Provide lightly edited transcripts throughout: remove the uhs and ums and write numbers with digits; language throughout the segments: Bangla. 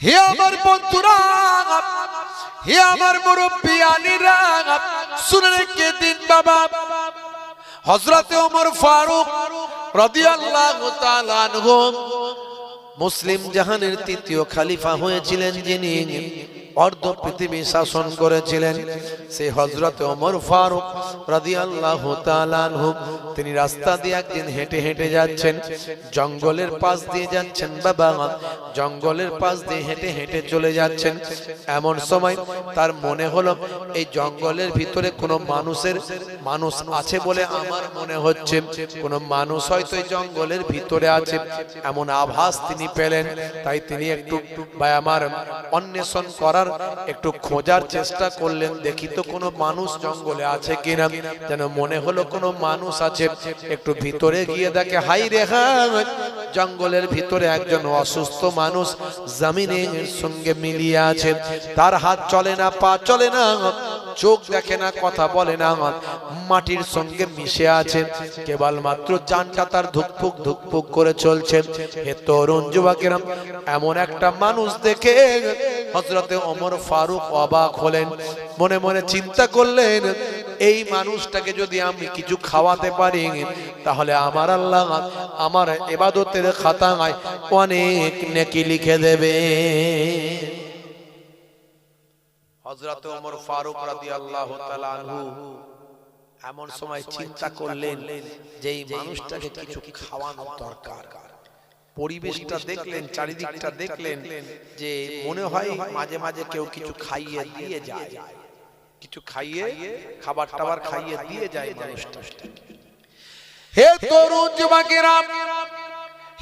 হে আমার বন্ধুরা, হে আমার মুরব্বিয়ানিরা, শুনে রেখে দিন বাবা, হযরতে ওমর ফারুক রাদিয়াল্লাহু তাআলা আনহু মুসলিম জাহানের তৃতীয় খলিফা হয়েছিলেন, যিনি অর্ধ পৃথিবী শাসন করেছিলেন। সেই হযরতে ওমর ফারুক রাদিয়াল্লাহু তাআলা আনহু তিনি রাস্তা দিয়ে একদিন হেঁটে হেঁটে যাচ্ছেন, জঙ্গলের পাশ দিয়ে যাচ্ছেন বাবা, জঙ্গলের পাশ দিয়ে হেঁটে হেঁটে চলে যাচ্ছেন। এমন সময় তার মনে হলো এই জঙ্গলের ভিতরে কোনো মানুষ আছে বলে আমার মনে হচ্ছে, কোনো মানুষ হয়তো এই জঙ্গলের ভিতরে আছে, এমন আভাস তিনি পেলেন। তাই তিনি একটু আমার অন্বেষণ করার, একটু খোঁজার চেষ্টা করলেন, দেখি তো কোনো মানুষ জঙ্গলে আছে কিনা। যেন মনে হলো কোনো মানুষ আছে, একটু ভিতরে গিয়ে দেখে হাই রে হাই, জঙ্গলের ভিতরে একজন অসুস্থ মানুষ জমিনের সঙ্গে মিলিয়ে আছে। তার হাত চলে না, পা চলে না, চোখ দেখে না, কথা বলে না, মাটির সঙ্গে মিশে আছে, কেবলমাত্র জানটা তার ধুকপুক ধুকপুক করে চলছে। হে তরুণ যুবকেরা, এমন একটা মানুষ দেখে হযরতে ওমর ফারুক অবাক হলেন। মনে মনে চিন্তা করলেন, এই মানুষটাকে যদি আমি কিছু খাওয়াতে পারি, তাহলে আমার আল্লাহ আমার ইবাদতের খাতায় অনেক নেকি লিখে দেবে। হযরত ওমর ফারুক রাদিয়াল্লাহু তাআলা আনহু এমন সময় চিন্তা করলেন যে এই মানুষটাকে কিছু খাওয়ানো দরকার। পরিবেশটা দেখলেন, চারিদিকটা দেখলেন, যে মনে হয় মাঝে মাঝে কেউ কিছু খাইয়ে দিয়ে যায়, কিছু খাইয়ে, খাবার টাবার খাইয়ে দিয়ে যায় মানুষটাকে। হে তরুণ যুবকেরা,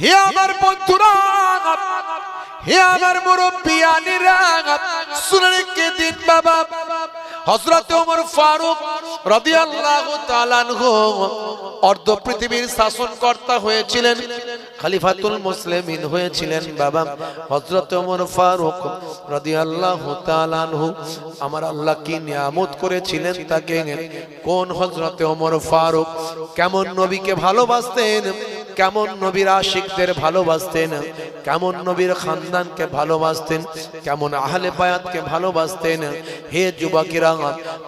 হে আমার বন্ধুরা, হে আমার মুরব্বিয়ানিরা, শুনে রেখে দিন বাবা, হযরত ওমর ফারুক রাদিয়াল্লাহু তাআলা আনহু অর্ধ পৃথিবীর শাসনকর্তা হয়েছিলেন, খলিফাতুল মুসলিমিন হয়েছিলেন বাবা। হযরত ওমর ফারুক রাদিয়াল্লাহু তাআলা আনহু আমার আল্লাহ কি নিয়ামত করেছিলেন তাকে। কোন হযরত ওমর ফারুক কেমন নবীকে ভালোবাসতেন, কেমন নবীর আশিকদের ভালোবাসতেন, কেমন নবীর খানদানকে ভালোবাসতেন, কেমন আহলে বায়াতকে ভালোবাসতেন। হে যুবকেরা,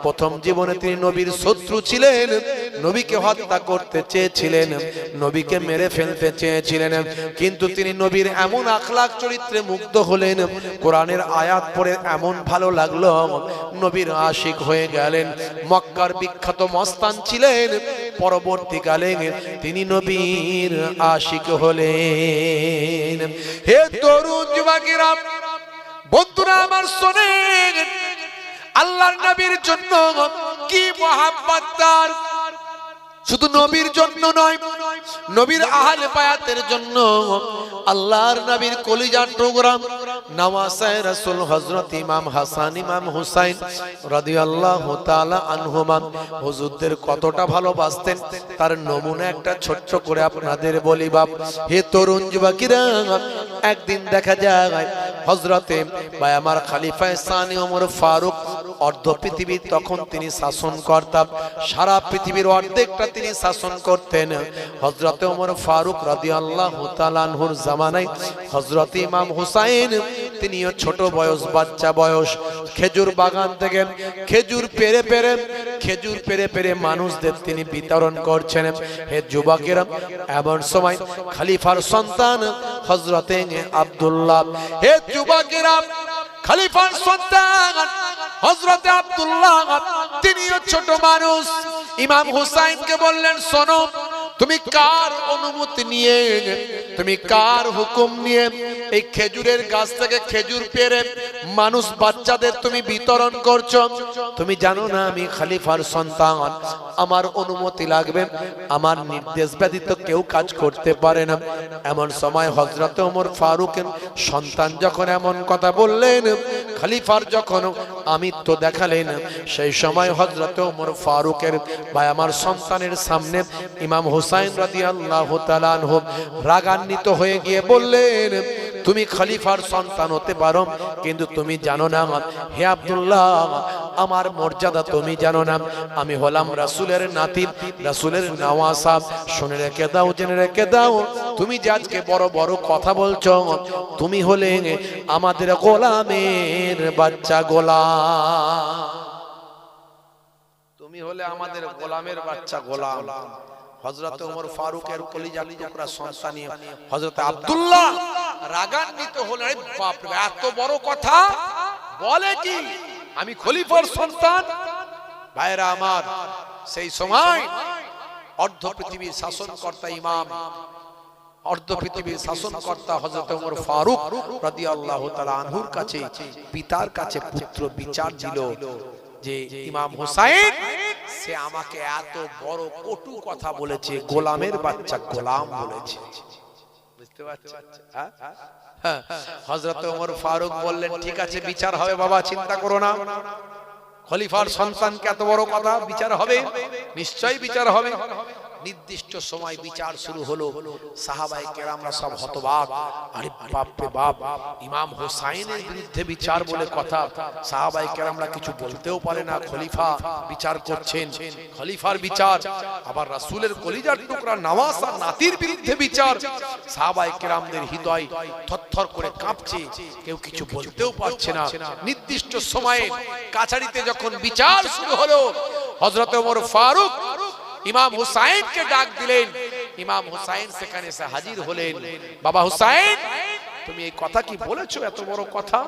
প্রথম জীবনে তিনি নবীর শত্রু ছিলেন, নবীকে হত্যা করতে চেয়েছিলেন, নবীকে মেরে ফেলতে চেয়েছিলেন, কিন্তু তিনি নবীর এমন আখলাক চরিত্রে মুগ্ধ হলেন, কোরআনের আয়াত পড়ে এমন ভালো লাগলো, নবীর আশিক হয়ে গেলেন। মক্কার বিখ্যাত মস্তান ছিলেন, পরবর্তীকালে তিনি নবীর আশিক হলেন। হে তরুণ যুবকেরা, বন্ধুরা আমার শোনেন, আল্লাহর নবীর জন্য কি মহাব্বত তার, শুধু নবীর জন্য নয়, নবীর আহলে বায়াতের জন্য। আল্লাহর নবীর কলিজার টুকরা নওয়াসায়ে রাসূল হযরত ইমাম হাসান ইমাম হুসাইন রাদিয়াল্লাহু তাআলা আনহুমা হুজুরদের কতটা ভালোবাসতেন তার নমুনা একটা ছোট্ট করে আপনাদের বলি বাপ। হে তরুণ যুবকেরা, একদিন দেখা যায় হযরতে আমার খলিফায়ে সানি ওমর ফারুক অর্ধ পৃথিবী তখন তিনি শাসন করতেন, সারা পৃথিবীর অর্ধেকটা তিনি শাসন করতেন। হযরতে ওমর ফারুক রাদিয়াল্লাহু তাআলা আনহুর জামানায় হযরত ইমাম হুসাইন তিনিও ছোট বয়স, বাচ্চা বয়স, খেজুর বাগান থেকে খেজুর পেরে পেরে মানুষদের তিনি বিতরণ করছেন। হে যুবকেরা, এমন সময় খলিফার সন্তান হযরতে আব্দুল্লাহ, হে যুবকেরা, খলিফার সন্তান হযরতে আব্দুল্লাহ তিনিও ছোট মানুষ, ইমাম হুসাইনকে বললেন, শোনো, তুমি কার অনুমতি নিয়ে, তুমি কার হুকুম নিয়ে এই খেজুরের গাছ থেকে খেজুর পেড়ে মানুষ বাচ্চাদের তুমি বিতরণ করছো? তুমি জানো না আমি খলিফার সন্তান, আমার অনুমতি লাগবে, আমার নির্দেশ ব্যতীত কেউ কাজ করতে পারে না। এমন সময় হযরত ওমর ফারুকের সন্তান যখন এমন কথা বললেন, খলিফার যখন আমিত্ব দেখালেন, সেই সময় হযরত ওমর ফারুকের বা আমার সন্তানের সামনে ইমাম হুসাইন রাদিয়াল্লাহু তাআলা আনহু রাগান্বিত হয়ে গিয়ে বললেন, তুমি খলিফার সন্তান হতে পারো, কিন্তু তুমি জানো না হে আব্দুল্লাহ, আমার মর্যাদা তুমি জানো না, আমি হলাম রাসূলের নাতি, রাসূলের নওয়াসাব। শুনে রেখে দাও, জেনে রেখে দাও, তুমি যে আজকে বড় বড় কথা বলছো, তুমি হলে আমাদের গোলামের বাচ্চা গোলাম, তুমি হলে আমাদের গোলামের বাচ্চা গোলাম। হযরত ওমর ফারুকের কলিজার টুকরা সন্তান হযরত আব্দুল্লাহ রাগান্বিত হলেন, বাপ রে এত বড় কথা বলে কি, আমি খলিফার সন্তান। ভাইরা আমার, সেই সময় অর্ধ পৃথিবীর শাসনকর্তা ইমাম, অর্ধ পৃথিবীর শাসনকর্তা হযরত ওমর ফারুক রাদিয়াল্লাহু তাআলা আনহুর কাছে, পিতার কাছে পুত্র বিচার দিল যে ইমাম হুসাইন সে আমাকে এত বড় কটু কথা বলেছে, গোলামের বাচ্চা গোলাম বলেছে। বুঝতে পারছেন? হযরত ওমর ফারুক বললেন, ঠিক আছে বিচার হবে বাবা, চিন্তা করো না। খলিফার সন্তানকে এত বড় কথা, বিচার হবে, নিশ্চয়ই বিচার হবে। নির্দিষ্ট সময় বিচার শুরু হলো। সাহাবায়ে কেরামরা সব হতবাক, আরে বাপ রে বাপ, ইমাম হুসাইনের বিরুদ্ধে বিচার বলে কথা। সাহাবায়ে কেরামরা কিছু বলতেও পারে না, খলিফা বিচার করছেন, খলিফার বিচার, আবার রাসূলের কলিজার টুকরা নওয়াসা নাতির বিরুদ্ধে বিচার। সাহাবায়ে কেরামদের হৃদয় থরথর করে কাঁপছে, কেউ কিছু বলতেও পারছে না। নির্দিষ্ট সময়ে কাছারিতে যখন বিচার শুরু হলো, হযরত ওমর ফারুক ইমাম হুসাইনকে ডাক দিলেন। ইমাম হুসাইন সেখানে এসে হাজির হলেন। বাবা হুসাইন, তুমি এই কথা কি বলেছো, এত বড় কথা?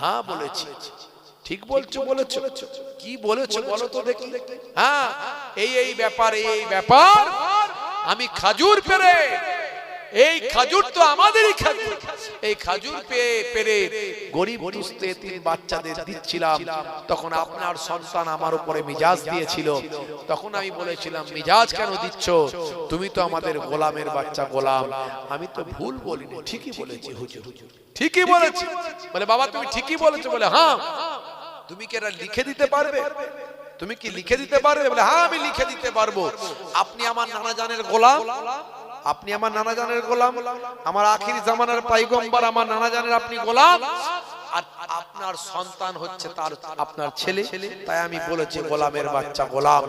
হ্যাঁ বলেছি। ঠিক বলছো, বলেছো, কি বলেছো বলো তো দেখি। হ্যাঁ, এই ব্যাপার, এই ব্যাপার, আমি খাজুর পেরে, এই খাজুর তো আমাদেরই খাজুর, এই খাজুর পেরে গরিব দুস্থ এতিম বাচ্চাদের দিচ্ছিলাম। তখন আপনার সন্তান আমার উপরে মিজাজ দিয়েছিল। তখন আমি বলেছিলাম, মিজাজ কেন দিচ্ছ, তুমি তো আমাদের গোলামের বাচ্চা গোলাম। আমি তো ভুল বলিনি, ঠিকই বলেছি হুজুর, ঠিকই বলেছি। বলে বাবা তুমি ঠিকই বলেছো। বলে হ্যাঁ, তুমি কি এটা লিখে দিতে পারবে? তুমি কি লিখে দিতে পারবে? বলে হ্যাঁ আমি লিখে দিতে পারবো। আপনি আমার নানা জানের গোলাম, আপনি আমার নানা জানের গোলাম, আমার আখির জামানার পয়গম্বর, আমার নানা জানের আপনি গোলাম, আর আপনার সন্তান হচ্ছে তার আপনার ছেলে, তাই আমি বলেছি গোলামের বাচ্চা গোলাম।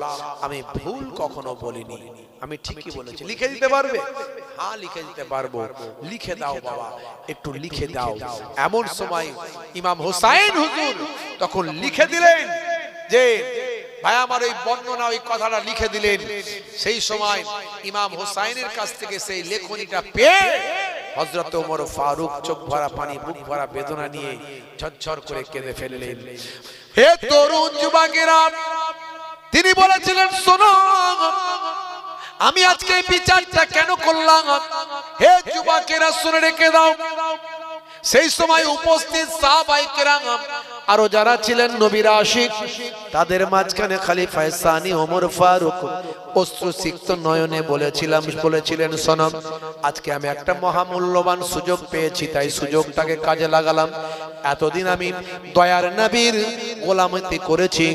আমি ভুল কখনো বলিনি, আমি ঠিকই বলেছি। লিখে দিতে পারবে? হ্যাঁ লিখে দিতে পারবো। লিখে দাও বাবা, একটু লিখে দাও। এমন সময় ইমাম হুসাইন হুজুর তখন লিখে দিলেন যে ভাই আমার ওই বর্ণনা, ওই কথাটা লিখে দিলেন। সেই সময় ইমাম হুসাইনের কাছ থেকে সেই লেখনীটা পেয়ে হযরত ওমর ফারুক চোখ ভরা পানি, বুক ভরা বেদনা নিয়ে ঝরঝর করে কেঁদে ফেললেন। হে তরুণ যুবকেরা, তিনি বলেছিলেন শোনো, আমি আজকে বিচারটা কেন করলাম। হে যুবকেরা শুনে রেখে দাও, সেই সময় উপস্থিত সাহাবায়ে কেরাম আরো যারা ছিলেন নবীর আশিক, তাদের মাঝখানে খলিফায়ে সানি ওমর ফারুক অশ্রুসিক্ত নয়নে বলেছিলেন শোনো, আজকে আমি একটা মহামূল্যবান সুযোগ পেয়েছি, তাই সুযোগটাকে কাজে লাগালাম। এতদিন আমি দয়ার নবীর গোলামতি করেছি,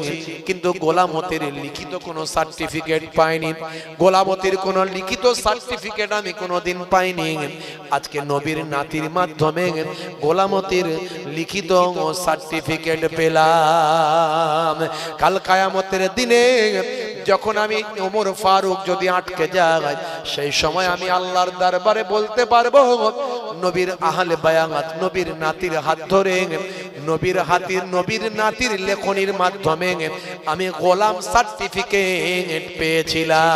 কিন্তু গোলামতির লিখিত কোনো সার্টিফিকেট পাইনি, গোলামতির কোনো লিখিত সার্টিফিকেট আমি কোনোদিন পাইনি। আজকে নবীর নাতির মাধ্যমে গোলামতির লিখিত সার্টিফিকেট পেলাম। কাল কিয়ামতের দিনে যখন আমি ওমর ফারুক যদি আটকে যাই, সেই সময় আমি আল্লাহর দরবারে বলতে পারবো নবীর আহলে বায়াত, নবীর নাতির হাত ধরে, নবীর নাতির লেখনির মাধ্যমে আমি গোলাম সার্টিফিকেট পেয়েছিলাম।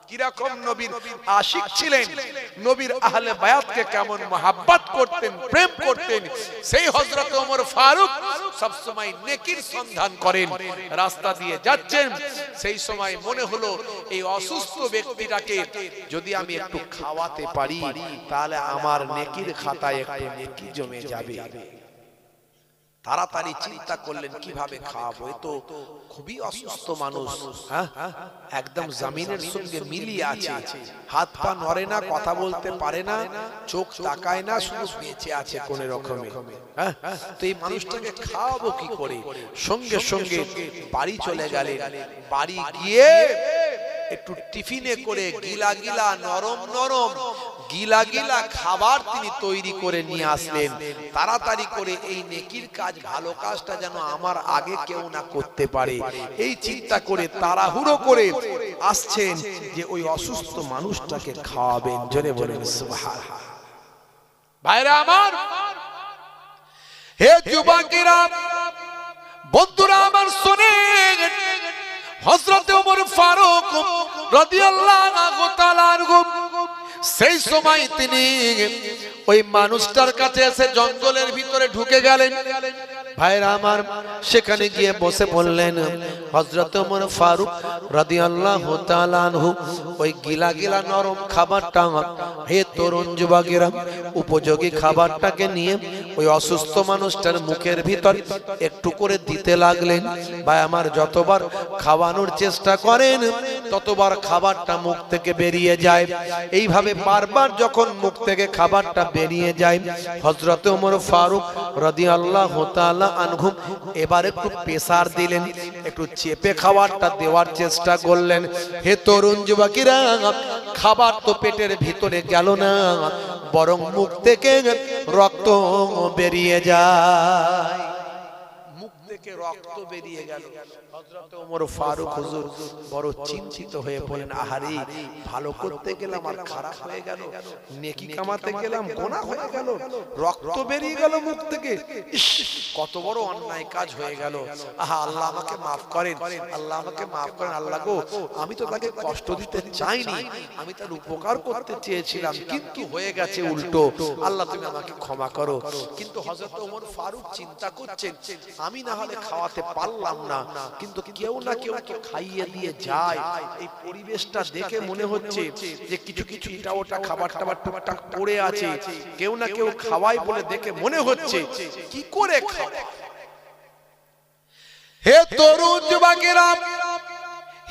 কিরকম নবীর আশিক ছিলেন, নবীর আহলে বায়াতকে কেমন মহব্বত করতেন, প্রেম করতেন, সেই হযরত ওমর ফারুক সব সময় নেকির সন্ধান করেন। রাস্তা দিয়ে যাচ্ছেন, সেই সময় মনে হলো এই অসুস্থ ব্যক্তিটাকে যদি আমি একটু খাওয়াতে পারি, তাহলে আমার নেকির খাতায় একটু নেকি জমে যাবে। তাড়াতাড়ি চিন্তা করলেন কিভাবে খাওয়াবো, এ তো খুবই অসুস্থ মানুষ, হ্যাঁ একদম জমিনের সঙ্গে মিলিয়ে আছে, হাত পা নড়ে না, কথা বলতে পারে না, চোখ তাকায় না, শুধু বেঁচে আছে কোন রকমে। হ্যাঁ, তো এই মানুষটাকে খাওয়াবো কি করে? সঙ্গে সঙ্গে বাড়ি চলে গেলেন। বাড়ি গিয়ে একটু টিফিনে করে গিলা গিলা নরম নরম গিলা গিলা খাবার তিনি তৈরি করে নিয়ে আসলেন। তাড়াতাড়ি করে এই নেকির কাজ, ভালো কাজটা যেন আমার আগে কেউ না করতে পারে, এই চিন্তা করে তাড়াহুড়ো করে আসছেন যে ওই অসুস্থ মানুষটাকে খাওয়াবেন। জোরে বলেন সুবহানাল্লাহ। ভাইরা আমার, হে যুবকেরা, বন্ধুরা আমার, শুনেন, হযরত ওমর ফারুক রাদিয়াল্লাহু তাআলা আনহু সেই সময় তিনি ওই মানুষটার কাছে এসে জঙ্গলের ভিতরে ঢুকে গেলেন। ভাইরা আমার, সেখানে গিয়ে বসে বললেন, হযরত ওমর ফারুক রাদিয়াল্লাহু তাআলা আনহু ওই গিলা গিলা নরম খাবারটা, হে তরুণ যুবকেরা, উপযোগী খাবারটাকে নিয়ে ওই অসুস্থ মানুষটার মুখের ভিতর একটু করে দিতে লাগলেন। ভাই আমার, যতবার খাওয়ানোর চেষ্টা করেন ততবার খাবারটা মুখ থেকে বেরিয়ে যায়। এইভাবে বারবার যখন মুখ থেকে খাবারটা বেরিয়ে যায়, হযরত ওমর ফারুক রাদিয়াল্লাহু তাআলা আনহু এবার একটু প্রেসার দিলেন, একটু চেপে খাবারটা দেওয়ার চেষ্টা করলেন। হে তরুণ যুবকেরা, খাবার তো পেটের ভিতরে গেল না, বরং মুখ থেকে রক্ত বেরিয়ে যায়। মুখ থেকে রক্ত বেরিয়ে গেল। হযরত ওমর ফারুক হুজুর বড় চিন্তিত হয়ে পড়লেন, আহারে, ভালো করতে গেলাম আর খারাপ হয়ে গেল, নেকি কামাতে গেলাম গুনাহ হয়ে গেল, রক্ত বেরিয়ে গেল মুখ থেকে, ইস, কত বড় অন্যায় কাজ হয়ে গেল। আহা, আল্লাহ আমাকে মাফ করেন, আল্লাহ আমাকে মাফ করেন। আল্লাহ গো, আমি তো তাকে কষ্ট দিতে চাইনি, আমি তার উপকার করতে চেয়েছিলাম, কিন্তু হয়ে গেছে উল্টো, আল্লাহ তুমি আমাকে ক্ষমা করো। কিন্তু হযরত ওমর ফারুক চিন্তা করছেন, আমি না হলে খাওয়াতে পারলাম না, কিন্তু কেউ না কেউ তো খাইয়ে দিয়ে যায়। এই পরিবেশটা দেখে মনে হচ্ছে যে কিছু কিছু এটা ওটা খাবার টাবার টুকটাক পড়ে আছে, কেউ না কেউ খাওয়াই বলে দেখে মনে হচ্ছে, কি করে খাওয়া। হে তরুণ যুবকেরা,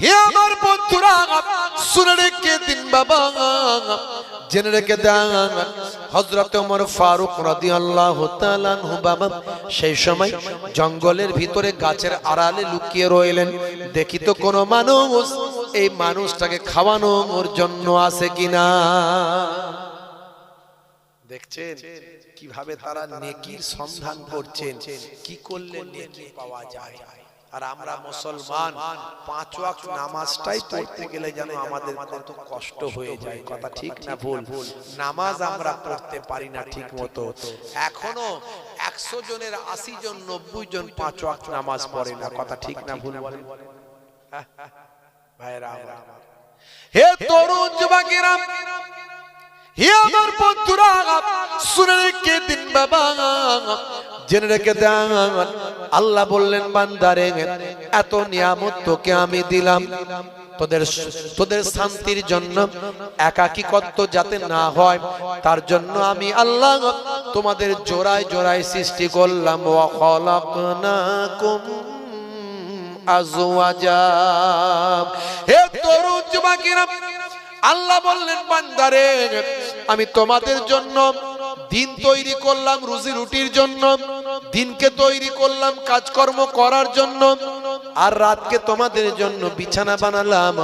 হে আমার বন্ধুরা, শুনে রেখে দিন বাবা, জেনে রেখে দেন, হযরত ওমর ফারুক রাদিয়াল্লাহু তাআলা আনহু বাবা সেই সময় জঙ্গলের ভিতরে গাছের আড়ালে লুকিয়ে রইলেন। দেখি তো কোনো মানুষ এই মানুষটাকে খাওয়ানোর জন্য আসে কিনা। দেখছেন কিভাবে তারা নেকির সন্ধান করছেন, কি করলে নেকি পাওয়া যায়। আর আমরা মুসলমান 5 ওয়াক্ত নামাজটাই পড়তে গেলে যেন আমাদের কত কষ্ট হয়ে যায়। কথা ঠিক না ভুল? নামাজ আমরা পড়তে পারি না ঠিক মতো। এখনো 100 জনের 80 জন 90 জন 5 ওয়াক্ত নামাজ পড়ে না। কথা ঠিক না ভুল বলেন ভাইরা আমার? হে তরুণ যুবকেরা, হে আমার বন্ধুরা, শুনে রেখে দিন বাবা, জেনে রেখে দেন, আল্লাহ বললেন, বান্দারে, এত নিয়ামত তোকে আমি দিলাম, তোদের শান্তির জন্য, একাকিত্ব যাতে না হয় তার জন্য আমি আল্লাহ তোমাদের জোড়ায় জোড়ায় সৃষ্টি করলাম। ওয়া খালাকনাকুম আজওয়াজা। হে তরুণ যুবকেরা, আল্লাহ বললেন, বান্দারে, আমি তোমাদের জন্য দিন তৈরি করলাম রুজি রুটির জন্য, দিনকে তৈরি করলাম কাজকর্ম করার জন্য, আর রাতকে তোমাদের জন্য বিছানা বানালাম,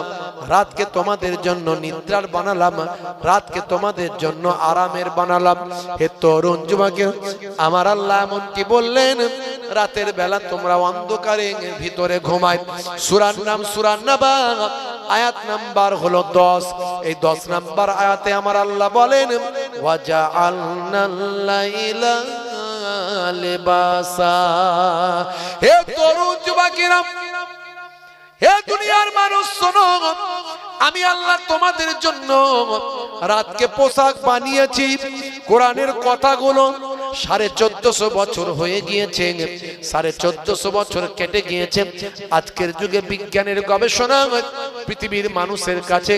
রাতকে তোমাদের জন্য নিদ্রার বানালাম, রাতকে তোমাদের জন্য আরামের বানালাম। হে তরুণ যুবকের, আমার আল্লাহ এমনকি বললেন, রাতের বেলা তোমরা অন্ধকারে ভিতরে ঘুমায়। সূরার নাম সূরা নাবা, আয়াত নাম্বার হলো 10। এই 10 নাম্বার আয়াতে আমার আল্লাহ বলেন, ওয়াজআলনাল লাইলা লিবাসা। হে তরুণ যুবকেরা, হে দুনিয়ার মানুষ, শোনো, আমি আল্লাহ তোমাদের জন্য রাতকে পোশাক বানিয়েছি। কোরআনের কথাগুলো 1450 বছর হয়ে গিয়েছে, 1450 বছর কেটে গিয়েছে। আজকের যুগে বিজ্ঞানের গবেষণা পৃথিবীর মানুষের কাছে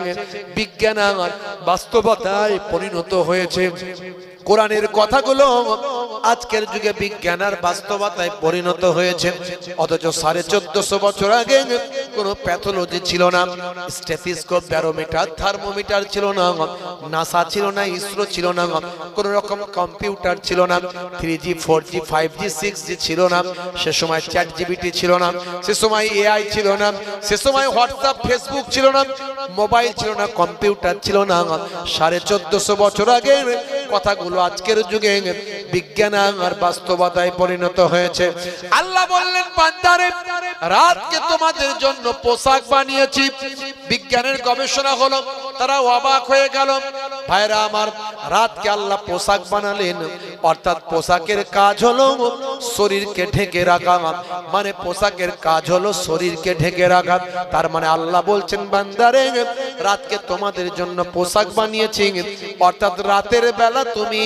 বিজ্ঞান আর বাস্তবতায় পরিণত হয়েছে। কোরআনের কথাগুলো আজকের যুগে বিজ্ঞান আর বাস্তবতায় পরিণত হয়েছে। অথচ 1450 বছর আগে কোনো প্যাথোলজি ছিল না, স্টেথোস্কোপ, ব্যারোমিটার, থার্মোমিটার ছিল না, নাসা ছিল না, ইসরো ছিল না, কোন রকম কম্পিউটার ছিল না, 3G 4G 5G 6G ছিল না, সে সময় চ্যাট জিপিটি ছিল না, সে সময় এআই ছিল না, সে সময় হোয়াটসঅ্যাপ ফেসবুক ছিল না, মোবাইল ছিল না, কম্পিউটার ছিল না। 1450 বছর আগে কথাগুলো আজকের যুগে বিজ্ঞান আর বাস্তবতায় পরিণত হয়েছে। আল্লাহ বললেন, বান্দারে, রাতকে তোমাদের জন্য পোশাক বানিয়েছি। বিজ্ঞানের গবেষণা হলো, তারা অবাক হয়ে গেল। ভাইরা আমার, রাতকে আল্লাহ পোশাক বানালেন, অর্থাৎ পোশাকের কাজ হলো শরীরকে ঢেকে রাখা। মানে পোশাকের কাজ হলো শরীরকে ঢেকে রাখা। তার মানে আল্লাহ বলছেন, বান্দারে, রাতকে তোমাদের জন্য পোশাক বানিয়েছি, অর্থাৎ রাতের বেলা তুমি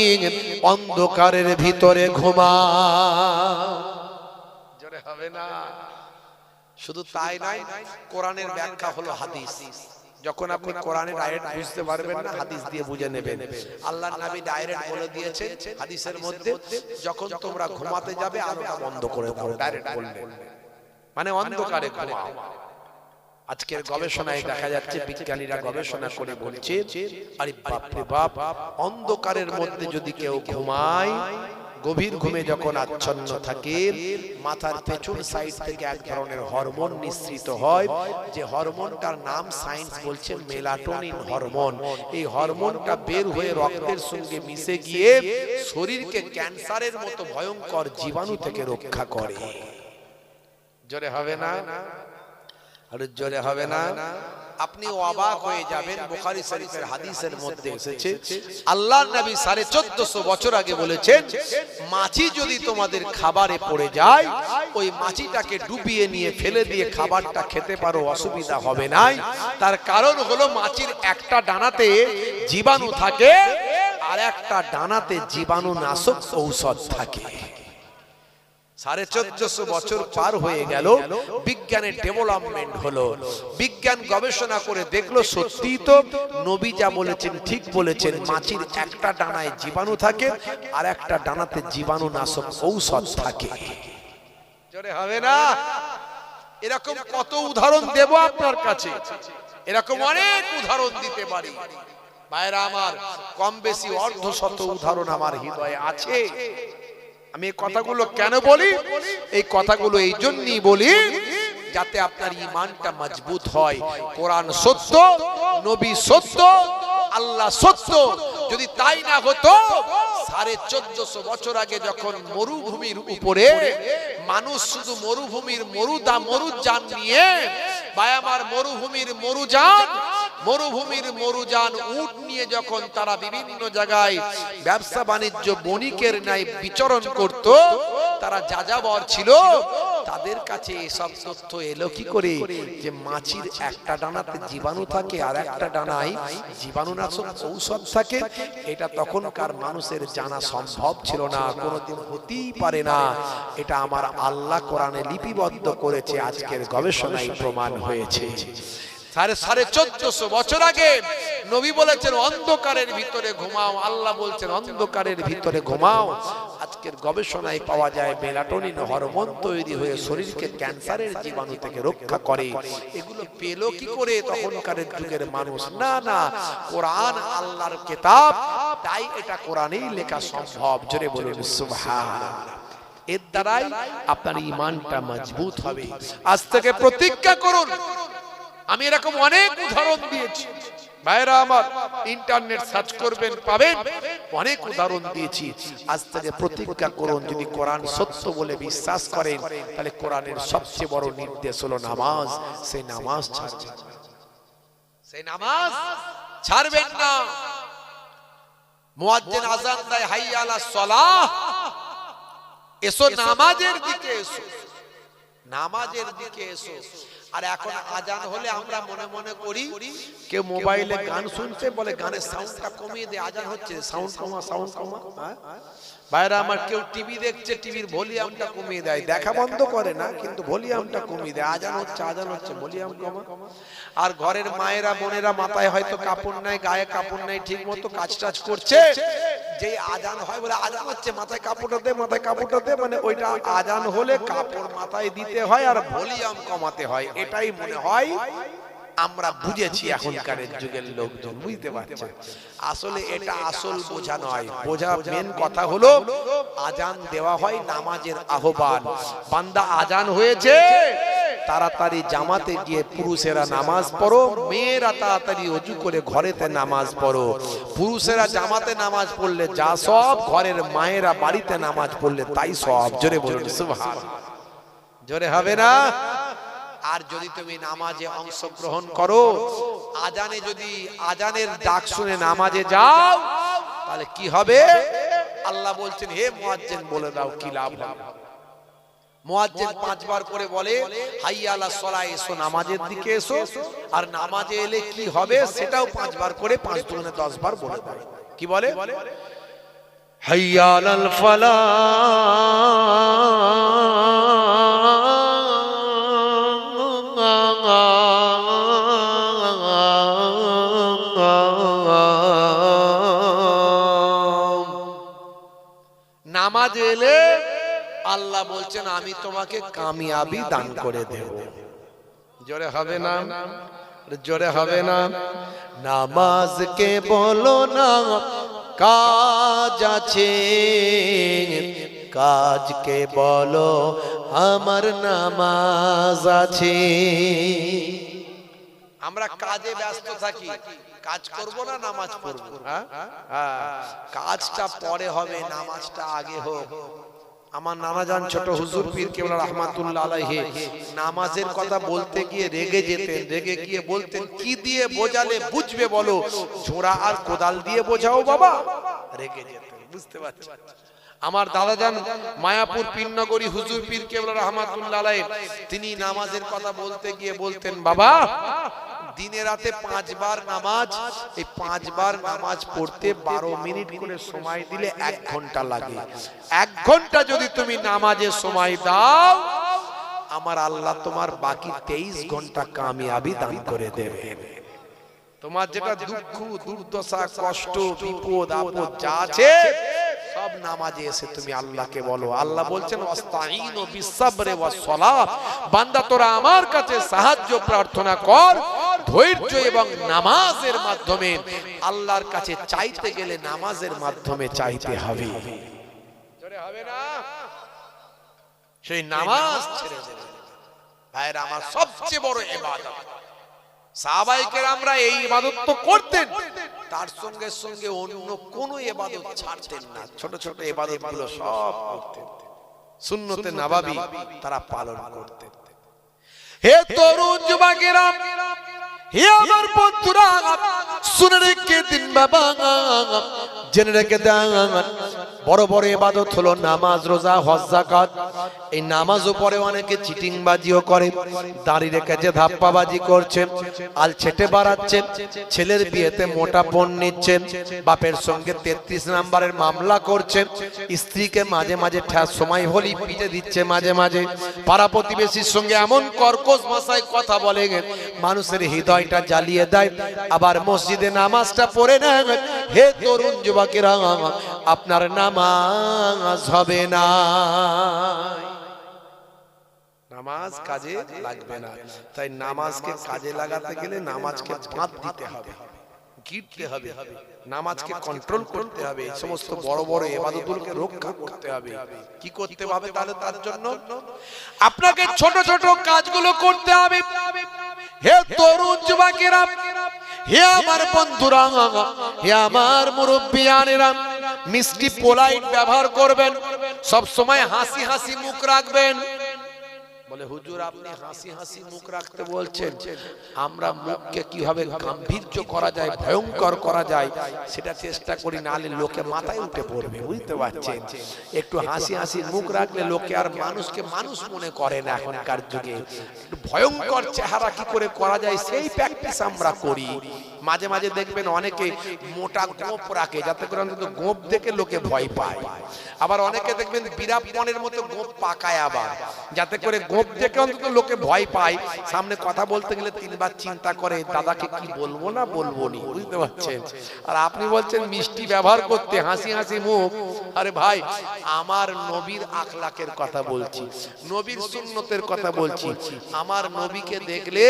অন্ধকারের ভিতরে ঘুমাও। জোরে হবে না? শুধু তাই নয়, কোরআনের ব্যাখ্যা হলো হাদিস। যখন আপনি কোরআনে ডাইরেক্ট বুঝতে পারবেন না, হাদিস দিয়ে বুঝে নেবেন। আল্লাহর নবী ডাইরেক্ট বলে দিয়েছেন হাদিসের মধ্যে, যখন তোমরা ঘুমাতে যাবে আলোটা বন্ধ করে দাও, ডাইরেক্ট বললেন, মানে অন্ধকারে ঘুমাও। আজকের গবেষণায় দেখা যাচ্ছে, বিজ্ঞানীরা গবেষণা করে বলছে, আরে বাপ রে বাপ, অন্ধকারের মধ্যে যদি কেউ ঘুমায়, গভীর ঘুমে যখন আচ্ছন্ন থাকে, মাথার পেছন সাইড থেকে এক ধরনের হরমোন নিঃসৃত হয়, যে হরমোনটার নাম সায়েন্স বলছে মেলাটোনিন হরমোন। এই হরমোনটা বের হয়ে রক্তের সঙ্গে মিশে গিয়ে শরীরকে ক্যান্সারের মতো ভয়ঙ্কর জীবাণু থেকে রক্ষা করে। জোরে হবে না? আরে জোরে হবে না? আপনি অবাক হয়ে যাবেন। বুখারী শরীফের হাদিসের মধ্যে এসেছে, আল্লাহর নবী 1450 বছর আগে বলেছেন, মাছি যদি তোমাদের খাবারে পড়ে যায়, ওই মাছিটাকে ডুবিয়ে নিয়ে ফেলে দিয়ে খাবারটা খেতে পারো, অসুবিধা হবে না। তার কারণ হলো, মাছির একটা ডানাতে জীবাণু থাকে আর একটা ডানাতে জীবাণু নাশক ঔষধ থাকে। 1450 বছর পার হয়ে গেল, বিজ্ঞানের ডেভেলপমেন্ট হলো, বিজ্ঞান গবেষণা করে দেখলো সত্যি তো নবী যা বলেছেন ঠিক বলেছেন, মাছির একটা ডানায় জীবাণু থাকে আর একটা ডানাতে জীবাণু নাশক ঔষধ থাকে। জোরে হবে না? এরকম কত উদাহরণ দেব আপনার কাছে, এরকম অনেক উদাহরণ দিতে পারি। ভাইরা আমার, কম বেশি অর্ধশত উদাহরণ আমার হৃদয়ে আছে। আমি এই কথাগুলো কেন বলি? এই কথাগুলো এই জন্যই বলি, যাতে আপনার ঈমানটা মজবুত হয়। কোরআন সত্য, নবী সত্য, আল্লাহ সত্য। যদি তাই না হতো, 1450 বছর আগে যখন মরুভূমির উপরে মানুষ শুধু মরুভূমির মরুযান নিয়ে, ভাই আমার, মরুভূমির মরুযান উট নিয়ে যখন তারা বিভিন্ন জায়গায় ব্যবসা বাণিজ্য বণিকের ন্যায় বিচরণ করত, তারা যাযাবর ছিল, তাদের কাছে এসব তথ্য এলো কি করে যে মাছির একটা ডানাতে জীবাণু থাকে আর একটা ডানায় জীবাণুনাশক ঔষধ থাকে? এটা তখনকার মানুষের জানা সম্ভব ছিল না, কোনোদিন হতেই পারে না। এটা আমার আল্লাহ কোরআনে লিপিবদ্ধ করেছে, আজকের গবেষণায় প্রমাণ হয়েছে। 1450 বছর আগে নবী বলেছেন অন্ধকারের ভিতরে ঘুমাও, আল্লাহ বলছেন অন্ধকারের ভিতরে ঘুমাও। আজকের গবেষণায় পাওয়া যায় মেলাটোনিন হরমোন তৈরি হয়ে শরীরকে ক্যান্সারের জীবাণু থেকে রক্ষা করে। এগুলো পেল কি করে তখনকার যুগের মানুষ? না, কোরআন আল্লাহর কিতাব, তাই এটা কোরআনেই লেখা সম্ভব। জোরে বলুন সুবহানাল্লাহ। এর দ্বারাই আপনার ঈমানটা মজবুত হবে। আজ থেকে প্রতিজ্ঞা করুন। আমি এরকম অনেক উদাহরণ দিয়েছি, ভাইরা আমার, ইন্টারনেট সার্চ করবেন পাবেন, অনেক উদাহরণ দিয়েছি। আজ থেকে প্রতিজ্ঞা করুন, যদি কোরআন সত্য বলে বিশ্বাস করেন, তাহলে কোরআনের সবচেয়ে বড় নির্দেশ হলো নামাজ। সেই নামাজ ছাড়বেন না। মুয়াজ্জিন আযান দেয়, হাইয়া আলাস সালাহ, এসো নামাজের দিকে এসো, নামাজের দিকে এসো। আর এখন আজান হলে আমরা মনে মনে করি, কেউ মোবাইলে গান শুনছে, বলে গানের সাউন্ডটা কমিয়ে দে, আজান হচ্ছে, সাউন্ড কমা, সাউন্ড কমা। ভাইরা আমার, কেউ টিভি দেখছে, টিভির ভলিউমটা কমিয়ে দেয়, দেখা বন্ধ করে না, কিন্তু ভলিউমটা কমিয়ে দেয়। আজান হচ্ছে, ভলিউম কমা। আর ঘরের মায়েরা বোনেরা মাথায় হয়তো কাপড় নাই, গায়ে কাপড় নাই, ঠিক মতো কাজ টাজ করছে, যে আজান হয় বলে আজান হচ্ছে মাথায় কাপড়টা দে, মাথায় কাপড়টা দে, মানে ওইটা আজান হলে কাপড় মাথায় দিতে হয় আর ভলিউম কমাতে হয়, এটাই মনে হয় আমরা বুঝেছি এখনকার যুগের লোকজন, বুঝতে পারছে। আসলে এটা আসল বোঝা নয়, বোঝা মেন কথা হলো আজান দেওয়া হয় নামাজের আহ্বান। বান্দা আজান হয়েছে তাড়াতাড়ি জামাতে গিয়ে পুরুষেরা নামাজ পড়ো, মেয়েরা তাড়াতাড়ি ওযু করে ঘরেতে নামাজ পড়ো। পুরুষেরা জামাতে নামাজ পড়লে যা সব, ঘরের মায়েরা বাড়িতে নামাজ পড়লে তাই সব। জোরে বলুন সুবহানাল্লাহ। জোরে হবে না? আর যদি তুমি নামাজে অংশগ্রহণ করো, আজানে যদি আজানের ডাক শুনে নামাজে যাও, তাহলে কি হবে? আল্লাহ বলছেন হে মুয়াজ্জিন বলে দাও কি লাভ হবে। মুয়াজ্জিন 5 বার করে বলে হাইয়া আলাস সালাহ, এসো নামাজের দিকে এসো। আর নামাজে এলে কি হবে সেটাও 5 বার করে 5 দুগুণে 10 বার বলে দেয়। কি বলে? হাইয়া আলাল ফালাহ, নামাজ এলে আল্লাহ বলছেন আমি তোমাকে কামিয়াবি দান করে দেব। জোরে হবে না? জোরে হবে না? নামাজকে বলো না কাজ আছে, কাজকে বলো আমার নামাজ আছে। আমরা কাজে ব্যস্ত থাকি, কাজ করব না নামাজ পড়ব? কাজটা পরে হবে, নামাজটা আগে হোক। আমার নানাজান ছোট হুজুর পীর কেবলা রাহমাতুল্লাহ আলাইহি নামাজের কথা বলতে গিয়ে রেগে যেতেন, রেগে গিয়ে বলতেন কি দিয়ে বোঝালে বুঝবে বলো, ঝোড়া আর কোদাল দিয়ে বোঝাও বাবা। রেগে যেতেন, বুঝতে পারছেন? আমার দাদাজান মায়াপুর পীরনগরী হুজুর পীর কেবলা রাহমাতুল্লাহ আলাইহি তিনি নামাজের কথা বলতে গিয়ে বলতেন বাবা দিনে রাতে 5 বার নামাজ, এই 5 বার নামাজ পড়তে 12 মিনিট করে সময় দিলে 1 ঘন্টা লাগে। 1 ঘন্টা যদি তুমি নামাজে সময় দাও, আমার আল্লাহ তোমার বাকি 23 ঘন্টা কামিয়াবি দান করে দেবে। তোমার যেটা দুঃখ, দুর্দশা, কষ্ট, বিপদ, আপদ যা আছে সব নামাজে এসে তুমি আল্লাহকে বলো। আল্লাহ বলছেন ওয়াস্তাইনু বিসসাবরি ওয়াস সালাহ, বান্দা তোরা আমার কাছে সাহায্য প্রার্থনা কর ধৈর্য এবং নামাজের মাধ্যমে। আল্লাহর কাছে চাইতে গেলে নামাজের মাধ্যমে চাইতে হবে। জোরে হবে না? সেই নামাজ ছেড়ে দেবে ভাইরা আমার সবচেয়ে বড় ইবাদত। সাহাবায়ে কেরামরা এই ইবাদত তো করতেন, তার সঙ্গে সঙ্গে অন্য কোন ইবাদত ছাড়তেন না। ছোট ছোট ইবাদতগুলো সব করতেন, সুন্নতে নববী তারা পালন করতেন। হে তরুণ যুবকেরা, হে আমার বন্ধুরা, শুনে রেখে দিন বাবা, জেনে রেখে দেন বড় বড় ইবাদত হলো নামাজ, রোজা, হজ, যাকাত। এই নামাজও পরে অনেকে চিটিংবাজিও করে, দাড়ি রেখে যে ধাপ্পাবাজি করছে, আল ছেটে বাড়াচ্ছে, ছেলের বিয়েতে মোটা পণ নিচ্ছে, বাপের সঙ্গে 33 নম্বরের মামলা করছে, স্ত্রীকে মাঝে মাঝে সময় হলি পিটে দিচ্ছে, মাঝে মাঝে পাড়া প্রতিবেশীর সঙ্গে এমন কর্কশ ভাষায় কথা বলে মানুষের হৃদয়টা জ্বালিয়ে দেয়। আবার মসজিদে নামাজটা পড়ে নেন। হে তরুণ যুবকেরা, আপনার নামাজ হবে না, নামাজ কাজে লাগবে না। তাই নামাজকে কাজে লাগাতে গেলে নামাজকে বাঁধ দিতে হবে, গিরতে হবে, নামাজকে কন্ট্রোল করতে হবে, এই সমস্ত বড় বড় ইবাদতগুলোকে রক্ষা করতে হবে। কি করতে হবে তাহলে? তার জন্য আপনাকে ছোট ছোট কাজগুলো করতে হবে। হে তরুণ যুবকেরা, হে আমার বন্ধুরা, হে আমার মুরব্বিয়ানেরা, মিষ্টি পোলাইট ব্যবহার করবেন, সব সময় হাসি হাসি মুখ রাখবেন। বলে হুজুর আপনি হাসি হাসি মুখ রাখতে বলছেন, আমরা মুখকে কিভাবে গাম্ভীর্য করা যায়, ভয়ঙ্কর করা যায় সেটা চেষ্টা করি, নাহলে লোকে মাথায় উঠে পড়বে, বুঝতে পারছেন? একটু হাসি হাসি মুখ রাখলে লোকে আর মানুষকে মানুষ মনে করে না। এখনকার যুগে একটু ভয়ঙ্কর চেহারা কি করে করা যায় সেই প্র্যাকটিস আমরা করি। মাঝে মাঝে দেখবেন অনেকে মোটা গোঁফ রাখে যাতে করে অন্তত গোঁফ দেখে লোকে ভয় পায়, আবার অনেকে দেখবেন বিরাপনের মতো গোঁফ পাকায় আবার যাতে করে গোঁফ দেখে অন্তত লোকে ভয় পায়, সামনে কথা বলতে গেলে তিনবার চিন্তা করে দাদাকে কি বলবো না বলবো নি, বুঝতে পারছেন? আর আপনি বলছেন মিষ্টি ব্যবহার করতে, হাসি হাসি মুখ। আরে ভাই, আমার নবীর আখলাকের কথা বলছি, নবীর সুন্নতের কথা বলছি। আমার নবীকে দেখলে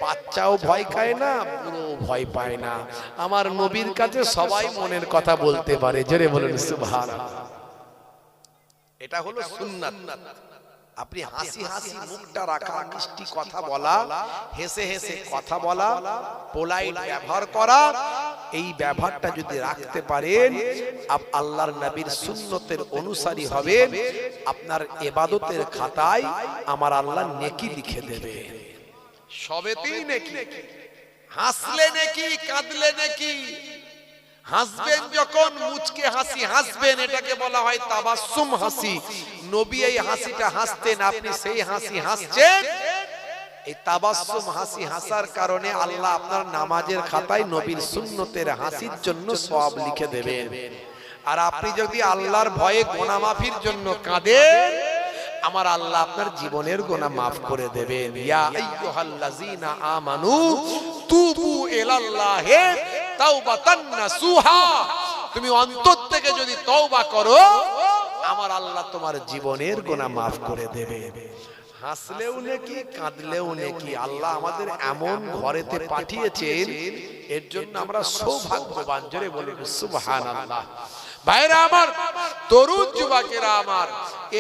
বাচ্চাও ভয় খায় না, বুড়ো ভয় পায় না। আমার নবীর কাছে সবাই মনের কথা বলতে পারে, জোরে বলুন সুবহানাল্লাহ। এটা হলো সুন্নাত। আপনি হাসি হাসি মুখটা রাখা, মিষ্টি কথা বলা, হেসে হেসে কথা বলা, পোলাইট ব্যবহার করা, এই ব্যবহারটা যদি রাখতে পারেন, আল্লাহর নবীর সুন্নতের অনুসারী হবেন, আপনার ইবাদতের খাতায় আমার আল্লাহ নেকি লিখে দেবে। সবেতেই নেকি, হাসলে নেকি, কাঁদলে নেকি। হাসবেন যখন মুচকে হাসি হাসবেন, এটাকে বলা হয় তাবাসসুম হাসি। নবী এই হাসিটা হাসতেন, আপনি সেই হাসি হাসছেন। এই তাবাসসুম হাসি হাসার কারণে আল্লাহ আপনার নামাজের খাতায় নবীর সুন্নতের হাসির জন্য সওয়াব লিখে দেবেন। আর আপনি যদি আল্লাহর ভয়ে গুনাহ মাফির জন্য কাঁদেন, আমার আল্লাহ আপনার জীবনের গুনাহ মাফ করে দেবেন। ইয়া আইয়ুহাল্লাযীনা আমানু তুবু ইলাল্লাহি তাওবাতান নাসুহা। তুমি অন্তর থেকে যদি তওবা করো, আমার আল্লাহ তোমার জীবনের গুনাহ মাফ করে দেবে। হাসলেও নেকি, কাঁদলেও নেকি। আল্লাহ আমাদের এমন ঘরেতে পাঠিয়েছেন, এর জন্য আমরা সৌভাগ্যবান। জোরে বলুন সুবহানাল্লাহ। ভাইরা আমার, তরুণ যুবকেরা আমার,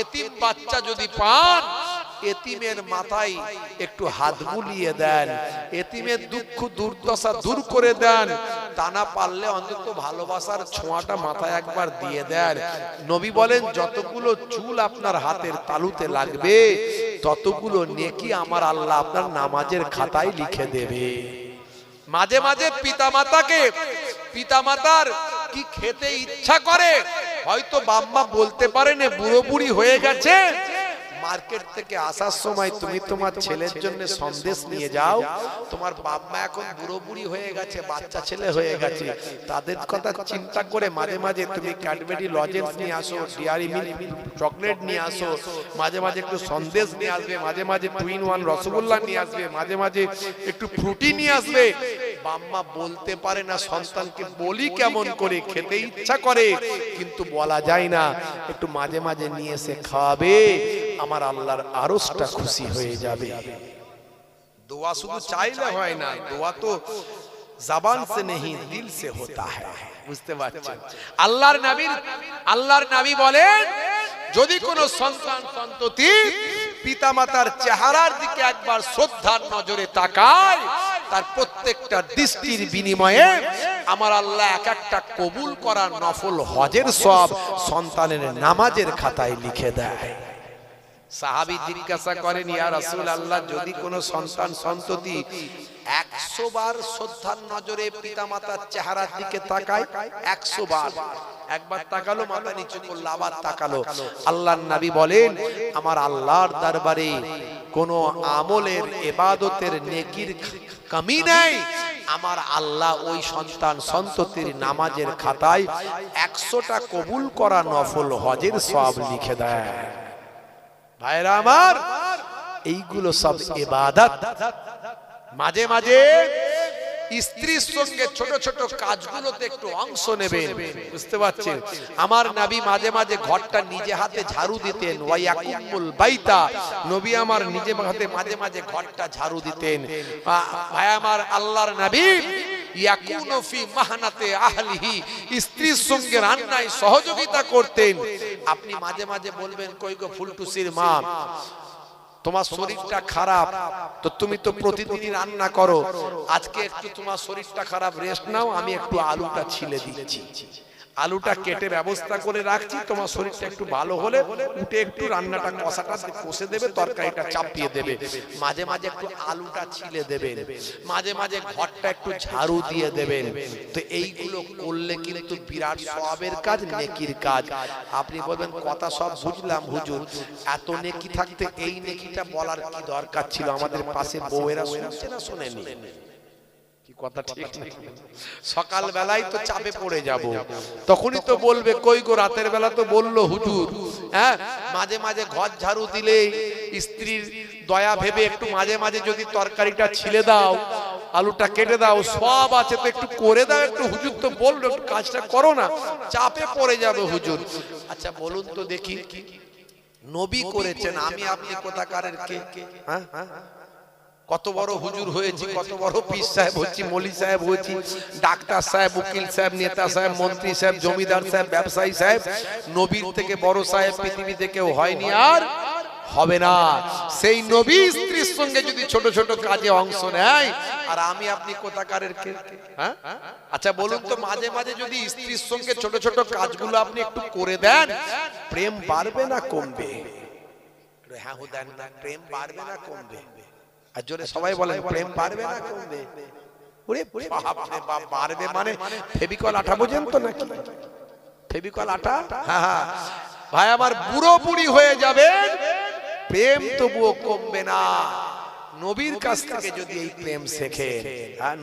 এতিম বাচ্চা যদি পান, এতিমের মাথায় একটু হাত বুলিয়ে দেন, এতিমের দুঃখ দুর্দশা দূর করে দেন। তা না পারলে অন্তত ভালোবাসার ছোঁয়াটা মাথায় একবার দিয়ে দেন। নবী বলেন, যতগুলো চুল আপনার হাতের তালুতে লাগবে, ততগুলো নেকি আমার আল্লাহ আপনার নামাজের খাতায় লিখে দেবে। মাঝে মাঝে পিতামাতার কি খেতে ইচ্ছা করে, হয়তো বাম্মা বলতে পারেন বুড়ো বুড়ি হয়ে গেছে, মার্কেট থেকে আসার সময় তুমি তোমার ছেলের জন্য সন্দেশ নিয়ে যাও, তোমার বাম্মা এখন বুড়ো বুড়ি হয়ে গেছে, বাচ্চা ছেলে হয়ে গেছে, তাদের কথা চিন্তা করে মাঝে মাঝে তুমি ক্যাডবেরি লজেন্স নিয়ে আসো, ডেয়ারি মিল্ক চকলেট নিয়ে আসো, মাঝে মাঝে একটু সন্দেশ নিয়ে আসবে, মাঝে মাঝে 2-in-1 রসগোল্লা নিয়ে আসবে, মাঝে মাঝে একটু ফ্রুটি নিয়ে আসবে। বাম্মা বলতে পারে না, সন্তানকে বলি কেমন করে, খেতে ইচ্ছা করে কিন্তু বলা যায় না, একটু মাঝে মাঝে নিয়ে এসে খাওয়াবে, আমার আল্লাহর আরশটা খুশি হয়ে যাবে। দোয়া শুধু চাইলে হয় না, দোয়া তো জবান সে নেহি দিল সে হোতা হ্যায়, বুঝতে পারছেন? আল্লাহর নবী বলেন, যদি কোন সন্তান সন্ততি পিতামাতার চেহারার দিকে একবার শ্রদ্ধার নজরে তাকায়, তার প্রত্যেকটা দৃষ্টির বিনিময়ে আমার আল্লাহ এক একটা কবুল করা নফল হজের সওয়াব সন্তানের নামাজের খাতায় লিখে দেয়। সাহাবী জিজ্ঞাসা করেন, ইয়া রাসূলুল্লাহ, যদি কোনো সন্তান সন্ততি 100 বার শ্রদ্ধার নজরে পিতামাতার চেহারার দিকে তাকায়, 100 বার, একবার তাকালো মাথা নিচু করলো, আবার তাকালো, আল্লাহর নবী বলেন, আমার আল্লাহর দরবারে কোনো আমলের ইবাদতের নেকির কমি নেই, আমার আল্লাহ ওই সন্তান সন্ততির নামাজের খাতায় 100টা কবুল করা নফল হজের সওয়াব লিখে দেয়। ভাইরা আমার, এইগুলো সব ইবাদত। মাঝে মাঝে স্ত্রীর সঙ্গে ছোট ছোট কাজগুলোতে একটু অংশ নেবেন, বুঝতে পারছেন? আমার নবী মাঝে মাঝে ঘরটা নিজে হাতে ঝাড়ু দিতেন, ওয়া ইয়াকুমুল বাইতা, নবী আমার নিজে হাতে মাঝে মাঝে ঘরটা ঝাড়ু দিতেন। ভাই আমার, আল্লাহর নবী ইয়াকুনু ফি মাহনাতে আহলিহি, স্ত্রীর সঙ্গে রান্নায় সহযোগিতা করতেন। আপনি মাঝে মাঝে বলবেন, কই গো ফুলটুসির মা, তোমার শরীরটা খারাপ, তো তুমি তো প্রতিদিনই রান্না করো, আজকে একটু তোমার শরীরটা খারাপ, রেস্ট নাও, আমি একটু আলুটা ছিলে দিচ্ছি, আলুটা কেটে ব্যবস্থা করে রাখছি, তোমার শরীরটা একটু ভালো হলে উঠে একটু রান্নাটা কষাটা কষে দেবে, তরকারিটা চাপিয়ে দেবে, মাঝে মাঝে একটু আলুটা ছিলে দেবেন, মাঝে মাঝে ঘরটা একটু ঝাড়ু দিয়ে দেবেন। তো এইগুলো করলে কিন্তু বিরাট সওয়াবের কাজ, নেকির কাজ। আপনি বলবেন, কথা সব বুঝলাম হুজুর, এত নেকি থাকতে এই নেকিটা বলার কি দরকার ছিল? আমাদের পাশে বউয়েরা শুনছে না শোনেনি? কি কথা ঠিক না? সকাল বেলায় তো চাপে পড়ে যাব, তখনই তো বলবে কই গো রাতের বেলা তো বললো হুজুর। হ্যাঁ, মাঝে মাঝে ঘর ঝাড়ু দিলে স্ত্রীর দয়া ভেবে একটু মাঝে মাঝে যদি তরকারিটা ছিলে দাও, আলুটা কেটে দাও, সব আছে তো একটু করে দাও, একটু হুজুর তো বললো একটু কাজটা করো না, চাপে পড়ে যাবে হুজুর। আচ্ছা বলুন তো দেখি, নবী করেছেন, আমি আপনি কোথাকারের কে? হ্যাঁ, কত বড় হুজুর হয়েছি, কত বড় পীর সাহেব হচ্ছি, মলি সাহেব হচ্ছি, ডাক্তার সাহেব, উকিল সাহেব, নেতা সাহেব, মন্ত্রী সাহেব, জমিদার সাহেব, ব্যবসায়ী সাহেব, নবীর থেকে বড় সাহেব পৃথিবীতে কেউ হয়নি আর হবে না। সেই নবী স্ত্রীর সঙ্গে যদি ছোট ছোট কাজে অংশ নেয়, আর আমি আপনি কোথাকারের কে? হ্যাঁ, আচ্ছা বলুন তো, মাঝে মাঝে যদি স্ত্রীর সঙ্গে ছোট ছোট কাজগুলো আপনি একটু করে দেন, প্রেম বাড়বে না কমবে? হ্যাঁ দেন না, প্রেম বাড়বে না কমবে? আর জোরে সবাই বলেন, প্রেম বাড়বে না কমবে? ওরে বাপ রে বাপ, বাড়বে মানে ফেভিকল আঠা বোঝেন তো নাকি? ফেভিকল আঠা, হ্যাঁ ভাই আমার, বুড়ো বুড়ি হয়ে যাবে, প্রেম তবুও কমবে না। নবীর কাছ থেকে যদি এই প্রেম শেখে,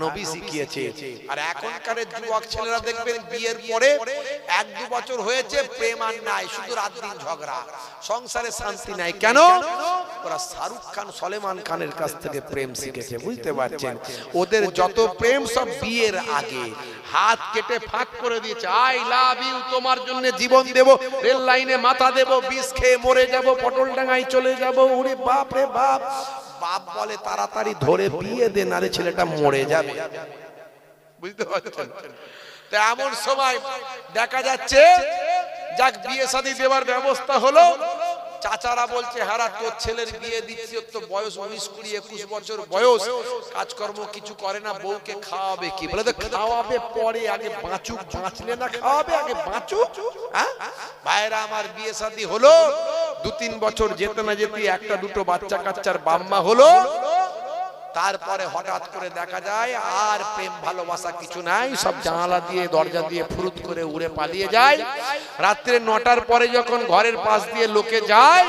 নবী শিখিয়েছে। আর এখনকার যুবক ছেলেরা দেখবেন বিয়ের পরে 1-2 বছর হয়েছে প্রেম আর নাই, শুধু রাত দিন ঝগড়া, সংসারে শান্তি নাই। কেন? ওরা শাহরুখ খান, সলমান খানের কাছ থেকে প্রেম শিখেছে, বুঝতে পারছেন? ওদের যত প্রেম সব বিয়ের আগে, হাত কেটে ফাঁক করে দিয়েছে, আই লাভ ইউ, তোমার জন্য জীবন দেব, রেল লাইনে মাথা দেব, বিষ খেয়ে মরে যাব, পটল ডাঙায় চলে যাব। ওরে বাপ রে বাপ, বাপ বলে তাড়াতাড়ি ধরে বিয়ে দে, নারে ছেলেটা মরে যাবে, বুঝতে পারছেন? তো এমন সময় দেখা যাচ্ছে, যাক বিয়ে শাদী দেওয়ার ব্যবস্থা হলো, চাচারা বলছে হারা তোর ছেলের বিয়ে দিচ্ছি, ওর তো বয়স 19-20-21 বছর বয়স, কাজকর্ম কিছু করে না, বউকে খাওয়াবে কি? বলে তো খাওয়াবে পরে, আগে বাঁচুক, বাঁচলে না খাওয়াবে, আগে বাঁচুক। হ্যাঁ ভাইরা আমার, বিয়ে শাদী হলো, 2-3 বছর যেতে না যেতে একটা দুটো বাচ্চা কাচ্চার বাম্মা হলো, তারপরে হঠাৎ করে দেখা যায় আর প্রেম ভালোবাসা কিছু নাই, সব জানালা দিয়ে দরজা দিয়ে ফুরুত করে উড়ে পালিয়ে যায়। রাত্রে 9টার পরে যখন ঘরের পাশ দিয়ে লোকে যায়,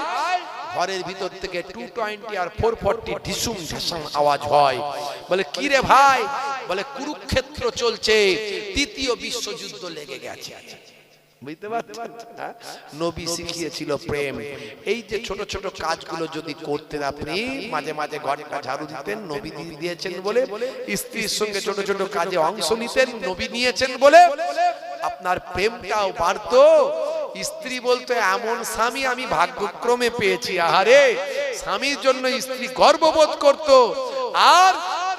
ঘরের ভিতর থেকে 220 আর 440 ঢিসুম ঢাসাম আওয়াজ হয়। বলে কি রে ভাই? বলে কুরুক্ষেত্র চলছে, 3য় বিশ্বযুদ্ধ লেগে গেছে। বুঝতে পারছেন? নবী শিখিয়েছিল প্রেম। এই যে ছোট ছোট কাজগুলো যদি করতেন আপনি, মাঝে মাঝে ঘরটা ঝাড়ু দিতেন, নবী দিয়েছেন বলে, স্ত্রীর সঙ্গে ছোট ছোট কাজে অংশ নিতেন, নবী নিয়েছেন বলে, আপনার প্রেমটাও বাড়তো। স্ত্রী বলতো এমন স্বামী আমি ভাগ্যক্রমে পেয়েছি। আহারে, স্বামীর জন্য স্ত্রী গর্ববোধ করত, আর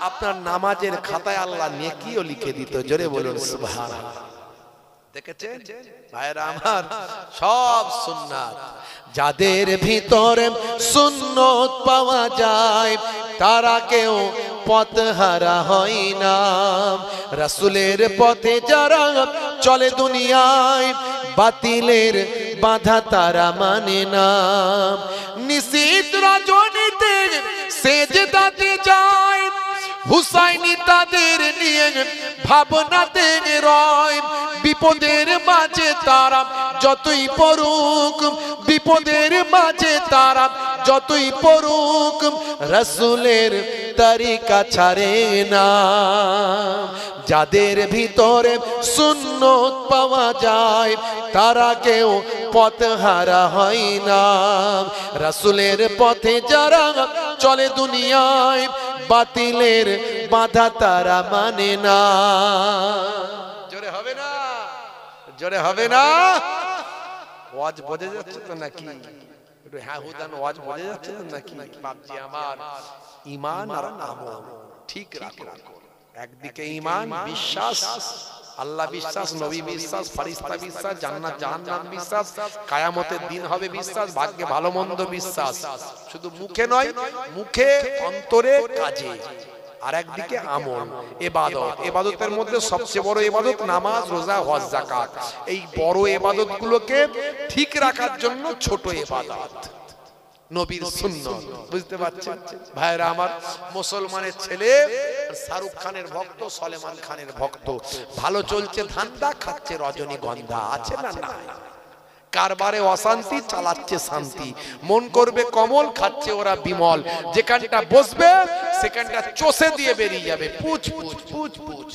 আপনার নামাজের খাতায় আল্লাহ নেকিও লিখে দিত। জোরে বলুন সুবহানাল্লাহ। দেখেছেন ভাইরা আমার, সব সুন্নাত। যাদের ভিতরে সুন্নত পাওয়া যায়, তারা কেউ পথহারা হয় না। রাসূলের পথে যারা চলে দুনিয়ায়, বাতিলের বাধা তারা মানে না। নিশীত রজনীতে সেজদাতে যায়, হুসাইনি তাদের নিয়ে ভাবনাতে রয়। বিপদের মাঝে তারা যতই পড়ুক, বিপদের মাঝে তারা যতই পড়ুক, রাসূলের তরিকা ছাড়ে না। যাদের ভিতরে সুন্নত পাওয়া যায়, তারা কেউ পথহারা হয় না। রাসূলের পথে যারা চলে দুনিয়ায়, বাতিলের বাধা তারা মানে না। জোরে হবে না? জোরে হবে না? ওয়াজ বোঝা যাচ্ছে তো নাকি? একটু হ্যাঁ হুদান ওয়াজ বোঝা যাচ্ছে তো নাকি? বাপজি আমার, ঈমান আর আমল ঠিক রাখো। একদিকে ঈমান, বিশ্বাস, আল্লাহ বিশ্বাস, নবী বিশ্বাস, ফেরেশতা বিশ্বাস, জান্নাত জাহান্নাম বিশ্বাস, কিয়ামতের দিন হবে বিশ্বাস, ভাগ্যে ভালো মন্দ বিশ্বাস। শুধু মুখে নয়, মুখে, অন্তরে, কাজে। আর একদিকে আমল, ইবাদত। ইবাদতের মধ্যে সবচেয়ে বড় ইবাদত নামাজ, রোজা, হজ, যাকাত। এই বড় ইবাদতগুলোকে ঠিক রাখার জন্য ছোট ইবাদত, নবীর সুন্নাত। বুঝতে পারছেন ভাইরা আমার? মুসলমানের ছেলে শাহরুখ খানের ভক্ত, সলমান খানের ভক্ত, ভালো চলছে ধান্দা, খাচ্ছে রজনীগন্ধা, আছে না? না। কারবারে অশান্তি, চালাচ্ছে শান্তি। মন করবে কমল, খাচ্ছে ওরা বিমল। যেখানটা বসবে সেখানটা চষে দিয়ে বেরিয়ে যাবে, পুচ পুচ পুচ পুচ।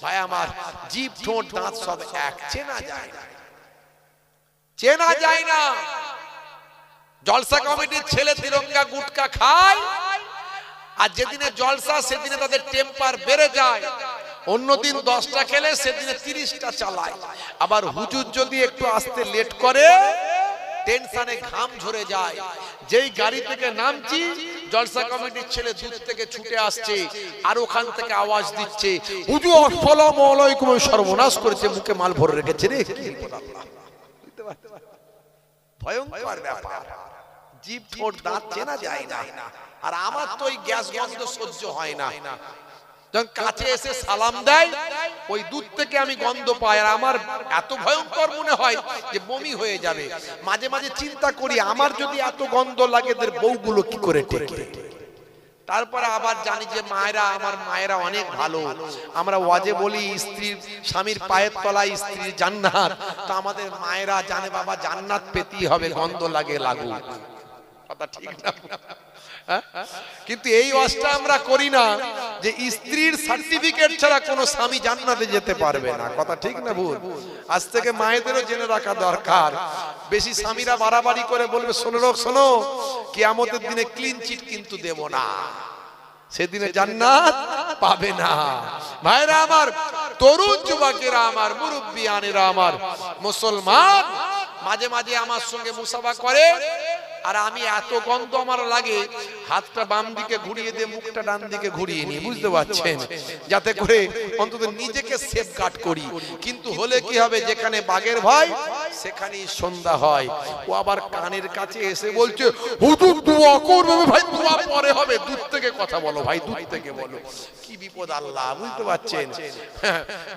ভাই আমার, জিভ ঠোঁট দাঁত সব এক, চেনা যায় না, চেনা যায় না। জলসা কমিটির ছেলে তিরঙ্গা গুটকা খায়, আর যেদিনে জলসা সেদিনে তাদের টেম্পার বেড়ে যায়। অন্যদিন 10টা খেলে সেদিনে 30টা চালায়। আবার হুজুর যদি একটু আসতে লেট করে, টেনশনে ঘাম ঝরে যায়। যেই গাড়ি থেকে নামছি, জলসা কমিটির ছেলে দূর থেকে ছুটে আসছে, আর ওখান থেকে আওয়াজ দিচ্ছে, হুজুর আসসালামু আলাইকুম। সর্বনাশ করেছে, মুখে মাল ভরে রেখেছে রে। ভয়ঙ্কর ব্যাপার। জিভ ঠোঁট দাঁত চেনা যায় না। আর আমার তো ওই গ্যাস গন্ধ সহ্য হয় না। যখন কাছে এসে সালাম দেয়, ওই দূর থেকে আমি গন্ধ পাই, আর আমার এত ভয়ঙ্কর মনে হয় যে বমি হয়ে যাবে। মাঝে মাঝে চিন্তা করি, আমার যদি এত গন্ধ লাগে, এদের বউগুলো কি করে টেকে। তারপরে আবার জানি যে মায়েরা, আমার মায়েরা অনেক ভালো। আমরা ওয়াজে বলি স্ত্রীর, স্বামীর পায়ের তলায় স্ত্রীর জান্নাত। তো আমাদের মায়েরা জানে বাবা জান্নাত পেতেই হবে, গন্ধ লাগে লাগুক। কথা ঠিক না? কিন্তু এই ওয়াজটা আমরা করি না যে স্ত্রীর সার্টিফিকেট ছাড়া কোনো স্বামী জান্নাতে যেতে পারবে না। কথা ঠিক না ভুল? আজ থেকে মায়েদেরও জেনে রাখা দরকার। বেশি স্বামীরা বাড়াবাড়ি করে বলবে, শোনো কিয়ামতের দিনে ক্লিন চিট কিন্তু দেব না, সেদিনে জান্নাত পাবে না। ভাইরা আমার, তরুণ যুবকেরা আমার, মুরব্বিয়ানেরা আমার, মুসলমান মাঝে মাঝে আমার সঙ্গে মুসাফা করে, আর আমি এত গন্ধ আমার লাগে, হাতটা বাম দিকে ঘুরিয়ে দিয়ে মুখটা ডান দিকে ঘুরিয়ে নিই, বুঝতে পারছেন, যাতে করে অন্তত নিজেকে সেফগার্ড করি। কিন্তু হলে কি হবে, যেখানে বাঘের ভয় সেখানেই সন্ধ্যা হয়। ও আবার কানের কাছে এসে বলছে, হুজুর দোয়া করবে। ভাই দোয়া পরে হবে, দূর থেকে কথা বলো ভাই, দূর থেকে বলো। কি বিপদ আল্লাহ, বুঝতে পারছেন?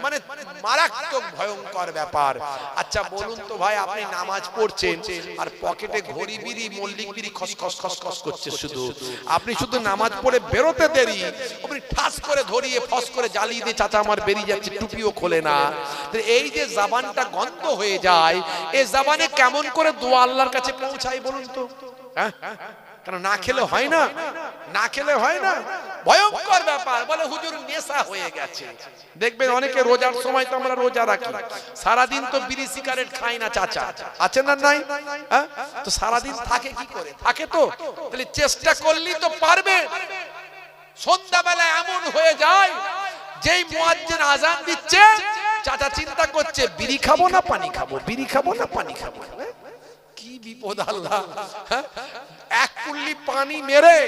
মানে মারাত্মক ভয়ঙ্কর ব্যাপার। আচ্ছা বলুন তো ভাই, আপনি নামাজ পড়ছেন আর পকেটে ঘড়ি বিড়ি মল্লিক বিড়ি খসখস খসখস করছে শুধু, আপনি শুধু নামাজ পড়ে বেরোতে দেরি, আপনি ঠাস করে ধরিয়ে ফস করে জ্বালিয়ে দিয়ে চাচা আমার বেরিয়ে যাচ্ছে, টুপিও খোলে না। এই যে জবানটা গন্ধ হয়ে যায়, এই জবানে কেমন করে দোয়া আল্লাহর কাছে পৌঁছায় বলুন তো? হ্যাঁ, কারণ না খেলে হয় না, না খেলে হয় না। ভয়ঙ্কর ব্যাপার। বলে হুজুর নেশা হয়ে গেছে। দেখবেন অনেকে রোজার সময় তো আমরা রোজা রাখি, সারাদিন তো বিড়ি সিগারেট খাই না চাচা, আছে না নাই? তো সারাদিন থাকে কি করে? থাকে তো। তাহলে চেষ্টা করলেই তো পারবে। সন্ধ্যাবেলা এমন হয়ে যায়, যেই মুয়াজ্জিন আজান দিচ্ছে, চাচা চিন্তা করছে বিড়ি খাবো না পানি খাবো, বিড়ি খাবো না পানি খাবো। কি বিপদ আল্লাহ! এক কুল্লি পানি মেরে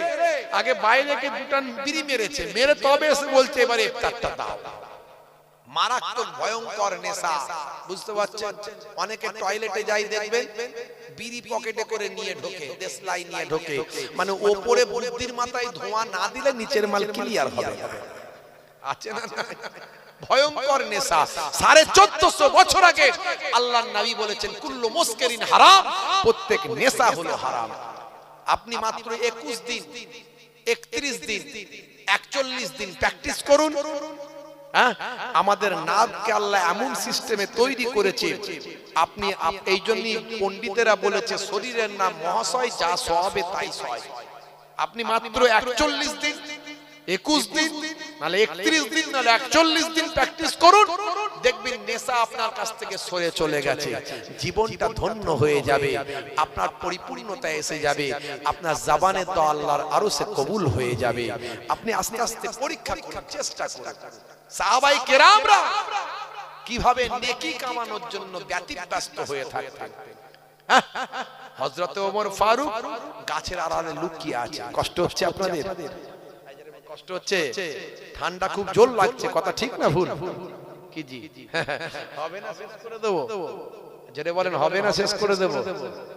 আগে বাইরে কে দুটা বিড়ি মেরেছে, মেরে তবে এসে বলছে এবারে ইফতারটা দাও। মারাত্মক ভয়ঙ্কর নেশা, বুঝতে পারছেন? অনেকে টয়লেটে যাই দেখবেন বিড়ি পকেটে করে নিয়ে ঢোকে, দেশলাই নিয়ে ঢোকে, মানে ওপরে বুদ্ধির মাথায় ধোঁয়া না দিলে নিচের মাল ক্লিয়ার হবে। আছে না? ভয়ঙ্কর নেশা। 1450 বছর আগে আল্লাহর নবী বলেছেন কুল্লু মুসকিরিন হারাম, প্রত্যেক নেশা হলো হারাম। আপনি মাত্র 21 দিন, 31 দিন, 41 দিন প্র্যাকটিস করুন। আমাদের নাককে আল্লাহ এমন সিস্টেমে তৈরি করেছে, আপনি এই জন্যই পণ্ডিতেরা বলেছে শরীরের নাম মহাশয়, যা সবে তাই সয়। আপনি মাত্র 41 দিন, 21 দিন, নালে 31 দিন, নালে 41 দিন প্র্যাকটিস করুন, দেখবেন নেশা আপনার কাছ থেকে সরে চলে গেছে, জীবনটা ধন্য হয়ে যাবে, আপনার পরিপূর্ণতা এসে যাবে, আপনার জবানে তো আল্লাহর আরশে কবুল হয়ে যাবে। আপনি আস্তে আস্তে পরীক্ষা করুন, চেষ্টা করুন। সাহাবায়ে কেরামরা কিভাবে নেকি কামানোর জন্য ব্যতিব্যস্ত হয়ে থাকতেন। হযরত ওমর ফারুক গাছের আড়ালে লুকিয়ে আছে। কষ্ট হচ্ছে আপনাদের? কষ্ট হচ্ছে? ঠান্ডা খুব জোর লাগছে, কথা ঠিক না ভুল? কি জি হবে না শেষ করে দেব? জোরে বলেন হবে না শেষ করে দেব?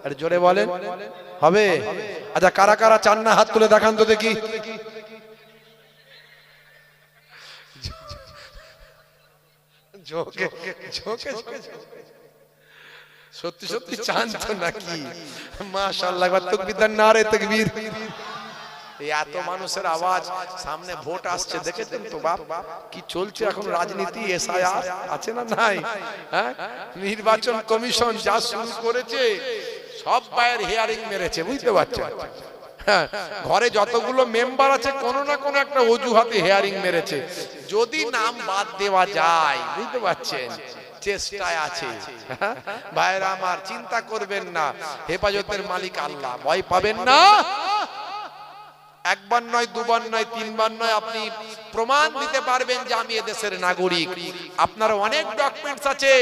আর জোরে বলেন হবে। আচ্ছা কারা কারা চান না হাত তুলে দেখান তো দেখি। ঝোঁকে ঝোঁকে সত্যি সত্যি চান তো নাকি? মাশাআল্লাহ, একবার তাকবীর দেন, নারে তাকবীর। এত মানুষের আওয়াজ, সামনে ভোট আসছে, দেখেছেন তো বাপ কি চলছে এখন রাজনীতি, এসআইআর আছে না নাই? হ্যাঁ, নির্বাচন কমিশন যা শুরু করেছে, সব বাইরের হিয়ারিং মেরেছে, বুঝতে পারছেন? হ্যাঁ, ঘরে যতগুলো মেম্বার আছে কোনো না কোনো একটা অজুহাতে হিয়ারিং মেরেছে। যদি নাম বাদ দেওয়া যায়, বুঝতে পারছেন, চেষ্টায় আছে। ভাইরা আমার, চিন্তা করবেন না, হেফাজতের মালিক আল্লাহ, ভয় পাবেন না। একবার নয়, দুবার নয়, তিনবার নয়, আপনি প্রমাণ দিতে পারবেন যে আমি এদেশের নাগরিক। আপনার অনেক ডকুমেন্টস আছে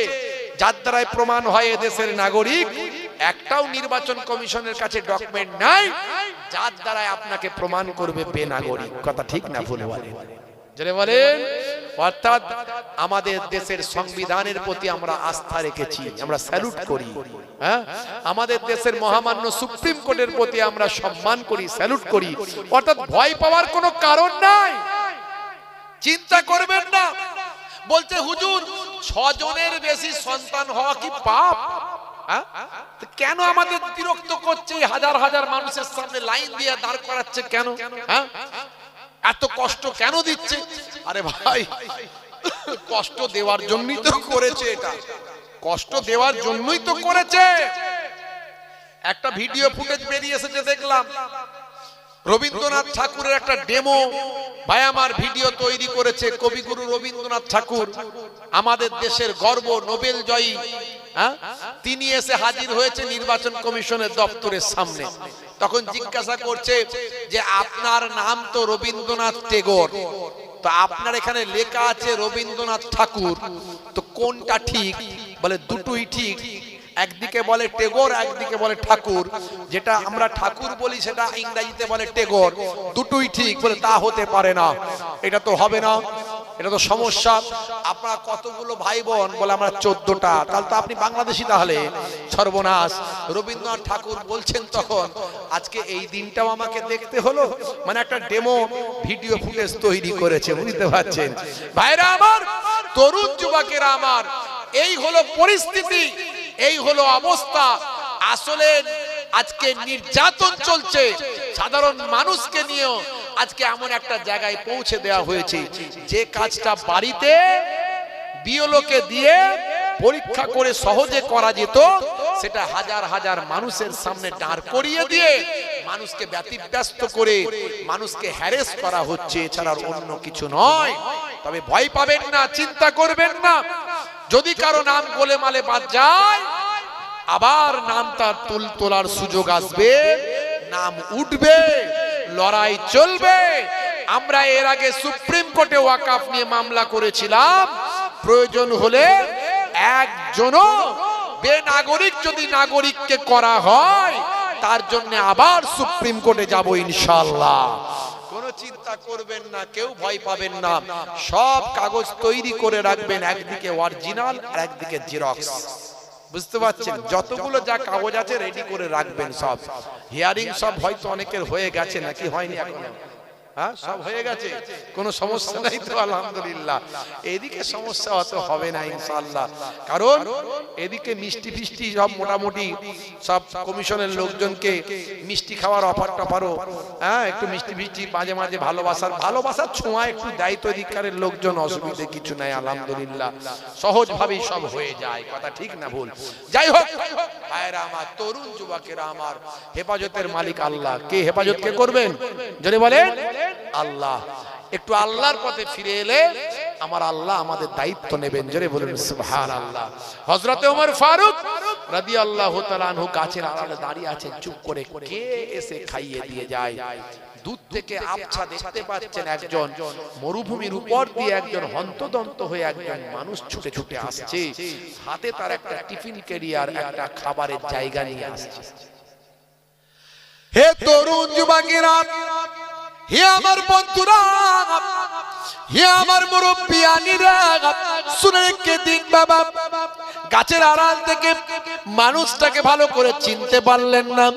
যার দ্বারাই প্রমাণ হয় এদেশের নাগরিক। একটাও নির্বাচন কমিশনের কাছে ডকুমেন্ট নাই যার দ্বারা আপনাকে প্রমাণ করবে বেনাগরিক। কথা ঠিক না ভুল বলেন? যারা বলেন, অর্থাৎ আমাদের দেশের সংবিধানের প্রতি আমরা আস্থা রেখেছি, আমরা স্যালুট করি। হ্যাঁ, আমাদের দেশের মহামান্য সুপ্রিম কোর্টের প্রতি আমরা সম্মান করি, স্যালুট করি। অর্থাৎ ভয় পাওয়ার কোনো কারণ নাই। চিন্তা করবেন না। বলতে হুজুর 6 জনের বেশি সন্তান হওয়া কি পাপ? কেন আমাদের বিরক্ত করছে? হাজার হাজার মানুষের সামনে লাইন দিয়ে দাঁড় করাচ্ছে কেন? হ্যাঁ, এত কষ্ট কেন দিচ্ছে? আরে ভাই, কষ্ট দেওয়ার জন্যই তো করেছে, এটা কষ্ট দেওয়ার জন্যই তো করেছে। একটা ভিডিও ফুটেজ বেরিয়ে এসেছে, দেখলাম রবীন্দ্রনাথ ঠাকুরের একটা ডেমো ভাই আমার ভিডিও তৈরি করেছে কবিগুরু রবীন্দ্রনাথ ঠাকুর, আমাদের দেশের গর্ব, নোবেল জয়ী। তিনি এসে হাজির হয়েছে নির্বাচন কমিশনের দপ্তরের সামনে। তখন জিজ্ঞাসা করছে যে আপনার নাম তো রবীন্দ্রনাথ টেগোর, তো আপনার এখানে লেখা আছে রবীন্দ্রনাথ ঠাকুর, তো কোনটা ঠিক? বলে দুটোই ঠিক। একদিকে বলে টেগোর, একদিকে বলে ঠাকুর। যেটা আমরা ঠাকুর বলি সেটা ইংরেজিতে বলে টেগোর। দুটোই ঠিক। বলে তা হতে পারে না, এটা তো হবে না, এটা তো সমস্যা। আপনারা কতগুলো ভাই বোন? বলে আমরা 14টা। তাহলে তো আপনি বাংলাদেশী, তাহলে সর্বনাশ। রবীন্দ্রনাথ ঠাকুর বলছেন তখন, আজকে এই দিনটাও আমাকে দেখতে হলো। মানে একটা ডেমো ভিডিও ফুটেজ তৈরি করেছে, বুঝতে পারছেন? ভাইরা আমার, তরুণ যুবকেরা আমার, এই হলো পরিস্থিতি, এই হলো অবস্থা। আসলে আজকে নির্যাতন চলছে সাধারণ মানুষকে নিয়েও। আজকে এমন একটা জায়গায় পৌঁছে দেওয়া হয়েছে যে কাজটা বাড়িতে বিওলোকে দিয়ে পরীক্ষা করে সহজে করা যেত, সেটা হাজার হাজার মানুষের সামনে দাঁড় করিয়ে দিয়ে মানুষকে ব্যতিব্যস্ত করে মানুষকে হ্যারেস করা হচ্ছে, এছাড়া অন্য কিছু নয়। তবে ভয় পাবেন না, চিন্তা করবেন না। যদি কারো নাম গোলেমালে বাদ যায়, আবার নামটা তোলার সুযোগ আসবে, নাম উঠবে, লড়াই চলবে। আমরা এর আগে সুপ্রিম কোর্টে ওয়াকফ নিয়ে মামলা করেছিলাম। প্রয়োজন হলে একজনও বেনাগরিক যদি নাগরিককে করা হয়, তার জন্য আবার সুপ্রিম কোর্টে যাব ইনশাআল্লাহ। কোনো চিন্তা করবেন না, কেউ ভয় পাবেন না। সব কাগজ তৈরি করে রাখবেন, একদিকে অরিজিনাল আর একদিকে জেরক্স। বুঝতে পারছেন? যতগুলো যা কাগজ আছে রেডি করে রাখবেন সব। হিয়ারিং সব হয়তো অনেকের হয়ে গেছে, নাকি হয়নি এখনো? হ্যাঁ, সব হয়ে গেছে, কোনো সমস্যা নাই তো আলহামদুলিল্লাহ। এদিকে সমস্যা অত হবে না ইনশাআল্লাহ, কারণ এদিকে মিষ্টি ফিষ্টি সব মোটামুটি সব কমিশনের লোকজনকে মিষ্টি খাওয়ার অফার টফারও, হ্যাঁ, একটু মিষ্টি ফিষ্টি মাঝে মাঝে ভালোবাসার ছোঁয়া একটু দায়িত্ব অধিকারের লোকজন, অসুবিধে কিছু নাই আলহামদুলিল্লাহ, সহজভাবেই সব হয়ে যায়। কথা ঠিক না ভুল? যাই হোক ভাইরা আমার, তরুণ যুবকেরা আমার, হেফাজতের মালিক আল্লাহ। কে হেফাজত কে করবেন? যদি বলেন আল্লাহ। একটু আল্লাহর পথে ফিরে এলে আমার আল্লাহ আমাদের দায়িত্ব নেবেন। জোরে বলুন সুবহানাল্লাহ। হযরত ওমর ফারুক রাদিয়াল্লাহু তাআলা আনহু গাছের আড়ালে দাঁড়িয়ে আছেন, চুপ করে। কে এসে খাইয়ে দিয়ে যায়? দূর থেকে আবছা দেখতে পাচ্ছেন একজন মরুভূমির উপর দিয়ে একজন হন্তদন্ত হয়ে একজন মানুষ ছুটে ছুটে আসছে। হাতে তার একটা টিফিন ক্যারিয়ার, একটা খাবারের জায়গা নিয়ে আসছে। হে তরুণ যুবকেরা, হে আমার বন্ধুরা, হে আমার মুরব্বিয়ানিরা, শুনে রেখে দিন বাবা। গাছের আড়াল থেকে মানুষটাকে ভালো করে চিনতে পারলেন না।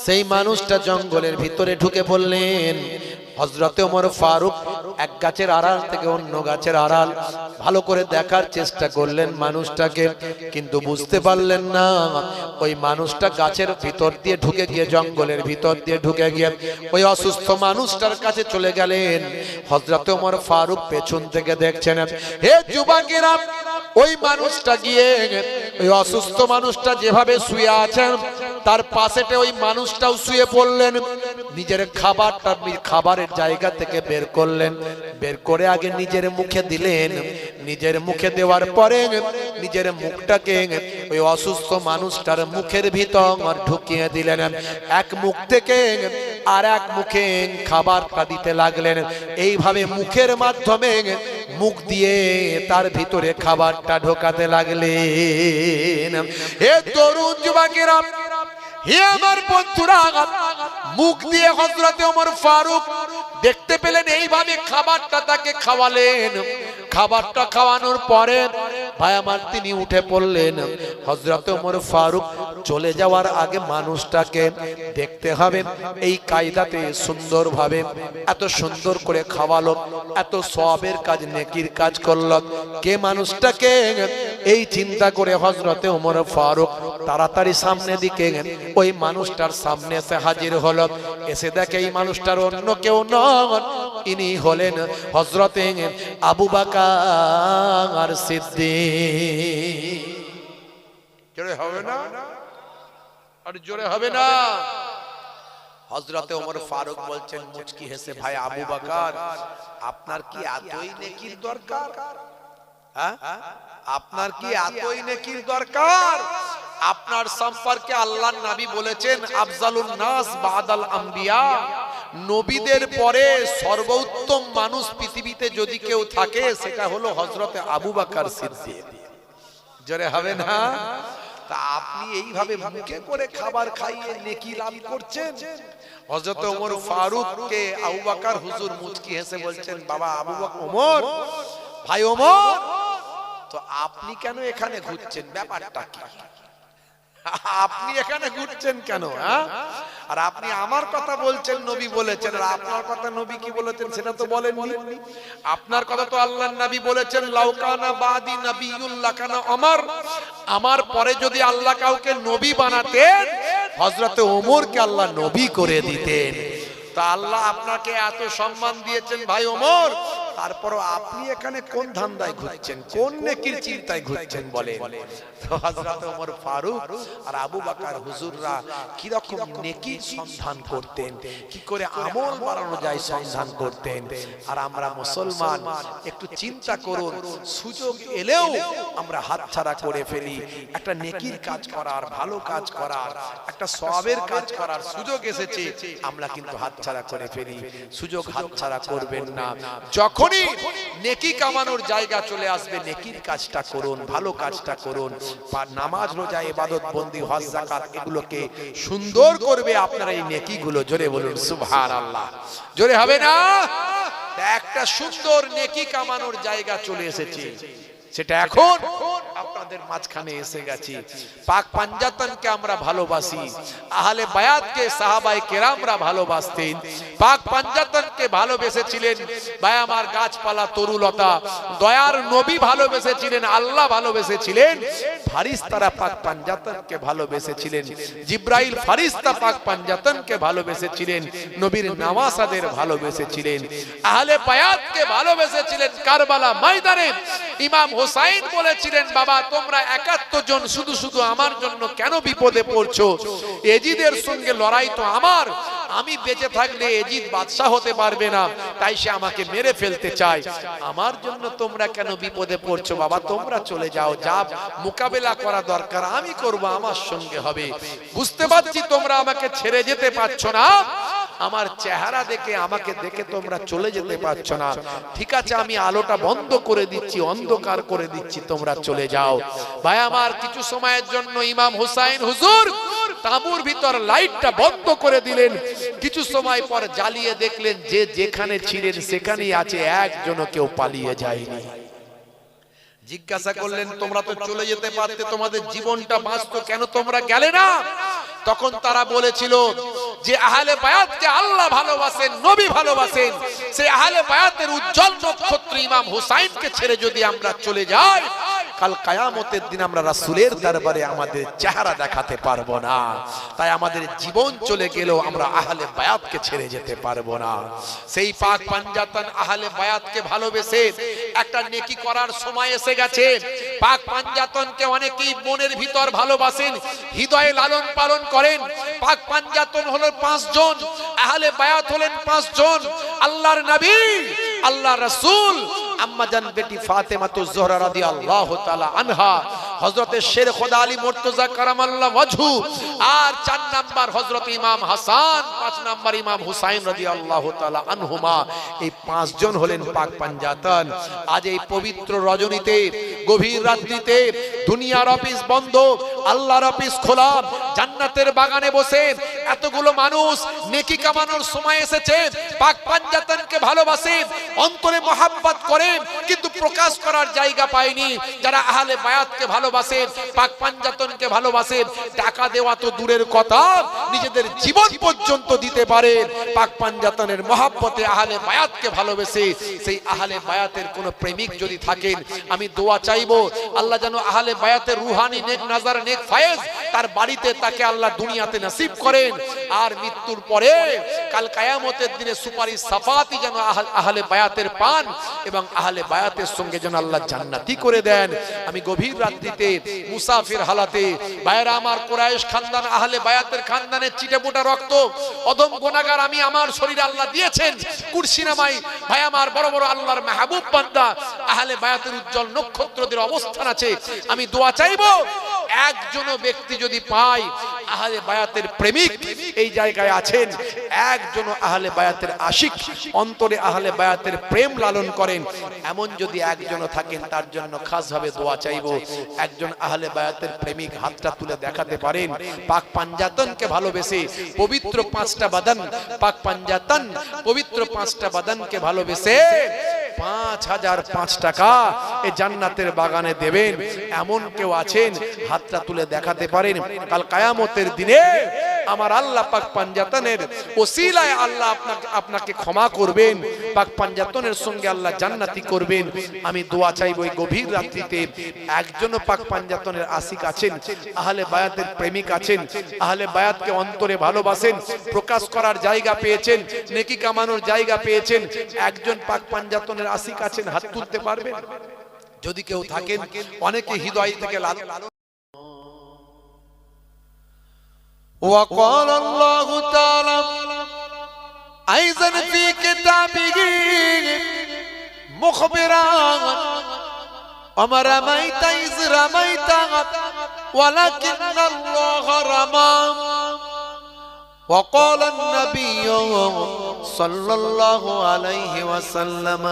সেই মানুষটা জঙ্গলের ভিতরে ঢুকে পড়লেন। হযরতে ওমর ফারুক এক গাছের আড়াল থেকে অন্য গাছের আড়াল ভালো করে দেখার চেষ্টা করলেন মানুষটাকে, কিন্তু বুঝতে পারলেন না। ওই মানুষটা গাছের ভিতর দিয়ে ঢুকে গিয়ে, জঙ্গলের ভিতর দিয়ে ঢুকে গিয়ে ওই অসুস্থ মানুষটার কাছে চলে গেলেন। হযরতে ওমর ফারুক পেছন থেকে দেখছেন। হে যুবকেরা, ওই মানুষটা গিয়ে ওই অসুস্থ মানুষটা যেভাবে শুয়ে আছেন তার পাশেতে ওই মানুষটাও শুয়ে পড়লেন। নিজের খাবারটা খাবারের জায়গা থেকে বের করলেন, বের করে আগে নিজের মুখে দিলেন। নিজের মুখে দেওয়ার পরে নিজের মুখটাকে ওই অসুস্থ মানুষটার মুখের ভিতর ঢুকিয়ে দিলেন। এক মুখ থেকে আর এক মুখে খাবারটা দিতে লাগলেন। এইভাবে মুখের মাধ্যমে মুখ দিয়ে তার ভিতরে খাবারটা ঢোকাতে লাগলেন। হে তরুণ যুবকেরা, হে আমার বন্ধুরা, মুখ দিয়ে হযরতে ওমর ফারুক দেখতে পেলেন এইভাবে খাবারটা তাকে খাওয়ালেন। খাবারটা খাওয়ানোর পরে ভাই আমার তিনি উঠে পড়লেন। হযরতে ওমর ফারুক চলে যাওয়ার আগে মানুষটাকে দেখতে হবে এই কায়দাতে সুন্দরভাবে এত সুন্দর করে খাওয়ালো, এত সওয়াবের কাজ, নেকির কাজ করলো। কে মানুষটাকে এই চিন্তা করে হযরতে ওমর ফারুক তাড়াতাড়ি সামনে দিকে ওই মানুষটার সামনে এসে হাজির হলো। এসে দেখে এই মানুষটার অন্য কেউ নন, ইনি হলেন হযরতে আবু বকর সিদ্দিক। জোরে হবে না? আর জোরে হবে না? হযরতে ওমর ফারুক বলছেন মুচকি হেসে, ভাই আবু বকর, আপনার কি এতই নেকির দরকার? হ্যাঁ, আপনার কি এতই নেকির দরকার? আপনার সম্পর্কে আল্লাহর নবী বলেছেন আফজালুন নাস বাদাল আম্বিয়া, নবীদের পরে সর্বোত্তম মানুষ পৃথিবীতে যদি কেউ থাকে সেটা হলো হযরতে আবু বকর সিদ্দিক। জোরে হবে না? তা আপনি এইভাবে মুখে করে খাবার খাইয়ে নেকি লাভ করছেন। হযরত ওমর ফারুককে আবু বকর হুজুর মুচকি হেসে বলছেন, বাবা আবু বকর, ওমর ভাই ওমর, তো আপনি কেন এখানে ঘুরছেন? ব্যাপারটা কি? আপনি এখানে ঘুরছেন কেন? আর আপনি আমার কথা বলছেন নবী বলেছেন, আর আপনার কথা নবী কি বলেছেন সেটা তো বলেননি। আপনার কথা তো আল্লাহর নবী বলেছেন লাউকানা বাদি নবিয়ুল লাকানা ওমর, আমার পরে যদি আল্লাহ কাউকে নবী বানাতেন হযরতে ওমরকে আল্লাহ নবী করে দিতেন। তা আল্লাহ আপনাকে এত সম্মান দিয়েছেন ভাই ওমর, তারপরও আপনি এখানে কোন ধান্দায় ঘুরছেন, কোন নেকির চিন্তায় ঘুরছেন বলেন? তো হযরত ওমর ফারুক আর আবু বকর হুজুররা কি রকম নেকির সন্ধান করতেন, কি করে আমল বাড়ানো যায় সন্ধান করতেন। আর আমরা মুসলমান একটু চিন্তা করুন, সুযোগ এলেও আমরা হাতছাড়া করে ফেলি। একটা নেকির কাজ করার, ভালো কাজ করার, একটা সওয়াবের কাজ করার সুযোগ এসেছে, আমরা কিন্তু হাতছাড়া করে ফেলি। সুযোগ হাতছাড়া করবেন না। যখনই নেকি কামানোর জায়গা চলে আসবে নেকির কাজটা করুন, ভালো কাজটা করুন। নামাজ, রোজা, ইবাদত, বন্দি, হজ, যাকাত এগুলোকে সুন্দর করবে আপনার এই নেকিগুলো। জোরে বলুন সুবহানাল্লাহ। জোরে হবে না? একটা সুন্দর নেকি কামানোর জায়গা চলে এসেছে, সেটা এখন আপনাদের মাঝখানে এসে গেছে। পাক পাঞ্জাতনকে আমরা ভালোবাসি, আহলে বায়াতকে সাহাবায়ে কেরামরা ভালোবাসতেন। পাক পাঞ্জাতনকে ভালোবেসেছিলেন ভাই আমার গাছপালা, তরুলতা, দয়ার নবী ভালোবেসেছিলেন, আল্লাহ ভালোবেসেছিলেন। ফারিস্তারা পাক পাঞ্জাতনকে ভালোবেসেছিলেন, জিব্রাইল ফারিস্তা পাক পাঞ্জাতনকে ভালোবেসেছিলেন, নবীর নওয়াসাদের ভালোবেসেছিলেন, আহলে বায়াতকে ভালোবেসেছিলেন। কারবালা ময়দানে ইমাম হোসাইন বলেছিলেন, বাবা তোমরা 71 জন শুধু শুধু আমার জন্য কেন বিপদে পড়ছো? এজিদের সঙ্গে লড়াই তো আমার, আমি বেঁচে থাকলে এজিদ বাদশা হতে পারবে না, তাই সে আমাকে মেরে ফেলতে চায়। আমার জন্য তোমরা কেন বিপদে পড়ছো? বাবা তোমরা চলে যাও, যা মোকাবেলা করা দরকার আমি করব, আমার সঙ্গে হবে। বুঝতে পারছি তোমরা আমাকে ছেড়ে যেতে পারছো না, আমার চেহারা দেখে, আমাকে দেখে তোমরা চলে যেতে পারছো না। ঠিক আছে, আমি আলোটা বন্ধ করে দিচ্ছি, অন্ধকার করে দিচ্ছি, তোমরা চলে যাও। ভাই আমার কিছু সময়ের জন্য ইমাম হুসাইন হুজুর তাঁবুর ভিতর লাইটটা বন্ধ করে দিলেন। কিছু সময় পর জ্বালিয়ে দেখলেন যে যেখানে ছিলেন সেখানেই আছে, একজনও কেউ পালিয়ে যায়নি। জিজ্ঞাসা করলেন, তোমরা তো চলে যেতে পারতে, তোমাদের জীবনটা বাঁচতো, কেন তোমরা গেলে না? তখন তারা বলেছিল যে আহলে বায়াতকে আল্লাহ ভালোবাসেন, নবী ভালোবাসেন, সেই আহলে বায়াতের উজ্জ্বল নক্ষত্র ইমাম হুসাইনকে ছেড়ে যদি আমরা চলে যাই, কাল কিয়ামতের দিন আমরা রাসূলের দরবারে আমাদের চেহারা দেখাতে পারবো না। তাই আমাদের জীবন চলে গেলেও আমরা আহলে বায়াতকে ছেড়ে যেতে পারবো না। সেই পাক পাঞ্জাতন আহলে বায়াতকে ভালোবেসে একটা নেকি করার সময় এসে গেছে। পাক পাঞ্জাতনকে অনেকেই মনের ভিতর ভালোবাসেন, হৃদয়ে লালন পালন করেন। পাক পাঞ্জাতন হলো 5 জন, আহলে বায়াত হলেন 5 জন। আল্লাহর নবী, আল্লাহর রাসূল, আম্মা জান বেটি ফাতেমা তো জোহরা রাদিয়াল্লাহু তাআলা আনহা, হযরতে শের খোদা আলী মুর্তজা কারামাল্লাহু ওয়াজহু, আর 4 নাম্বার হযরত ইমাম হাসান, 5 নাম্বার ইমাম হুসাইন রাদিয়াল্লাহু তাআলা আনহুমা। এই 5 জন হলেন পাক পাঞ্জাতন। আজ এই পবিত্র রজনীতে, গভীর রাত্রিতে, দুনিয়ার অফিস বন্ধ, আল্লাহর অফিস খোলা, জান্নাতের বাগানে বসে এতগুলো মানুষ নেকি কামানোর সময় এসেছে। পাক পাঞ্জাতনকে ভালোবাসে, অন্তরে মহাব্বত করে, কিন্তু প্রকাশ করার জায়গা পায়নি। যারা আহলে বায়াতকে ভালোবাসে, পাক পাঞ্জাতনকে ভালোবাসে, টাকা দেওয়া তো দূরের কথা, নিজেদের জীবন পর্যন্ত দিতে পারে পাক পাঞ্জাতনের মহাব্বতে আহলে বায়াতকে ভালোবেসে। সেই আহলে বায়াতের কোন প্রেমিক যদি থাকেন, আমি দোয়া চাইবো আল্লাহ যেন আহলে বায়াতের রুহানি নেক নাজার, নেক ফায়েজ তার বাড়িতে তাকে আল্লাহ দুনিয়াতে নসিব করেন। আর মৃত্যুর পরে কাল কিয়ামতের দিনে সুপারিশ সাফাতি যেন আহলে বায়াতের পান, এবং আহলে বায়াতের সঙ্গে যেন আল্লাহ জান্নাতি করে দেন। আমি গভীর রাত্রিতে মুসাফির হালাতে, ভাইরা আমার, কুরাইশ খানদান আহলে বায়াতের খানদানের চিটেপোটা রক্ত, অদম গুনাহগার আমি, আমার শরীরে আল্লাহ দিয়েছেন কুরসিনামায়। ভাই আমার, বড় বড় আল্লাহর মাহবুব বান্দা আহলে বায়াতের উজ্জ্বল নক্ষত্রদের অবস্থান আছে। আমি দোয়া চাইবো একজন ব্যক্তি যদি পাই আহলে বায়াতের প্রেমিক এই জায়গায় আছেন, একজন আহলে বায়াতের আশিক, অন্তরে আহলে বায়াতের প্রেম লালন করেন, এমন যদি একজন থাকেন, তার জন্য খাস ভাবে দোয়া চাইবো। একজন আহলে বায়াতের প্রেমিক হাতটা তুলে দেখাতে পারেন। পাক পাঞ্জাতনকে ভালোবেসে পবিত্র 5টা বাদান, পাক পাঞ্জাতন পবিত্র 5টা বাদানকে ভালোবেসে 5005 টাকা এই জান্নাতের বাগানে দেবেন, এমন কেউ আছেন? হাতটা তুলে দেখাতে পারেন। কাল কিয়ামতের দিনে আমার আল্লাহ পাক পাঞ্জাতনের ওসিলায় আল্লাহ আপনাকে ক্ষমা করবেন, পাক পাঞ্জাতনের সঙ্গে আল্লাহ জান্নাতি করবেন। আমি দোয়া চাইব এই গভীর রাত্রিতে একজনও পাক পাঞ্জাতনের আশিক আছেন, আহলে বায়াতের প্রেমিক আছেন, আহলে বায়াতকে অন্তরে ভালোবাসেন, প্রকাশ করার জায়গা পেয়েছেন, নেকি কামানোর জায়গা পেয়েছেন, একজন পাক পাঞ্জাতনের আশিক আছেন? হাত তুলতে পারবেন? যদি কেউ থাকেন, অনেকে হৃদয় থেকে وقال الله تعالى أيضا في كتابه مخبرا وما رميت إذ رميت ولكن الله رمى وقال النبي صلى الله عليه وسلم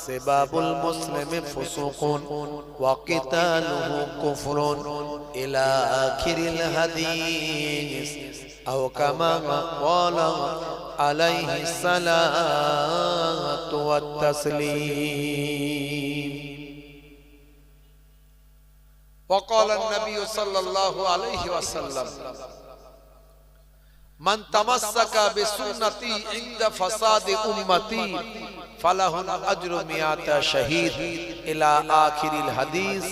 سباب المسلم فسوق وقتاله كفر إلى آخر الحديث أو كما قال عليه الصلاة والتسليم. وقال النبي صلى الله عليه وسلم من تمسك بسنتي عند فساد أمتي فله الأجر 100 شهيد إلى آخر الحديث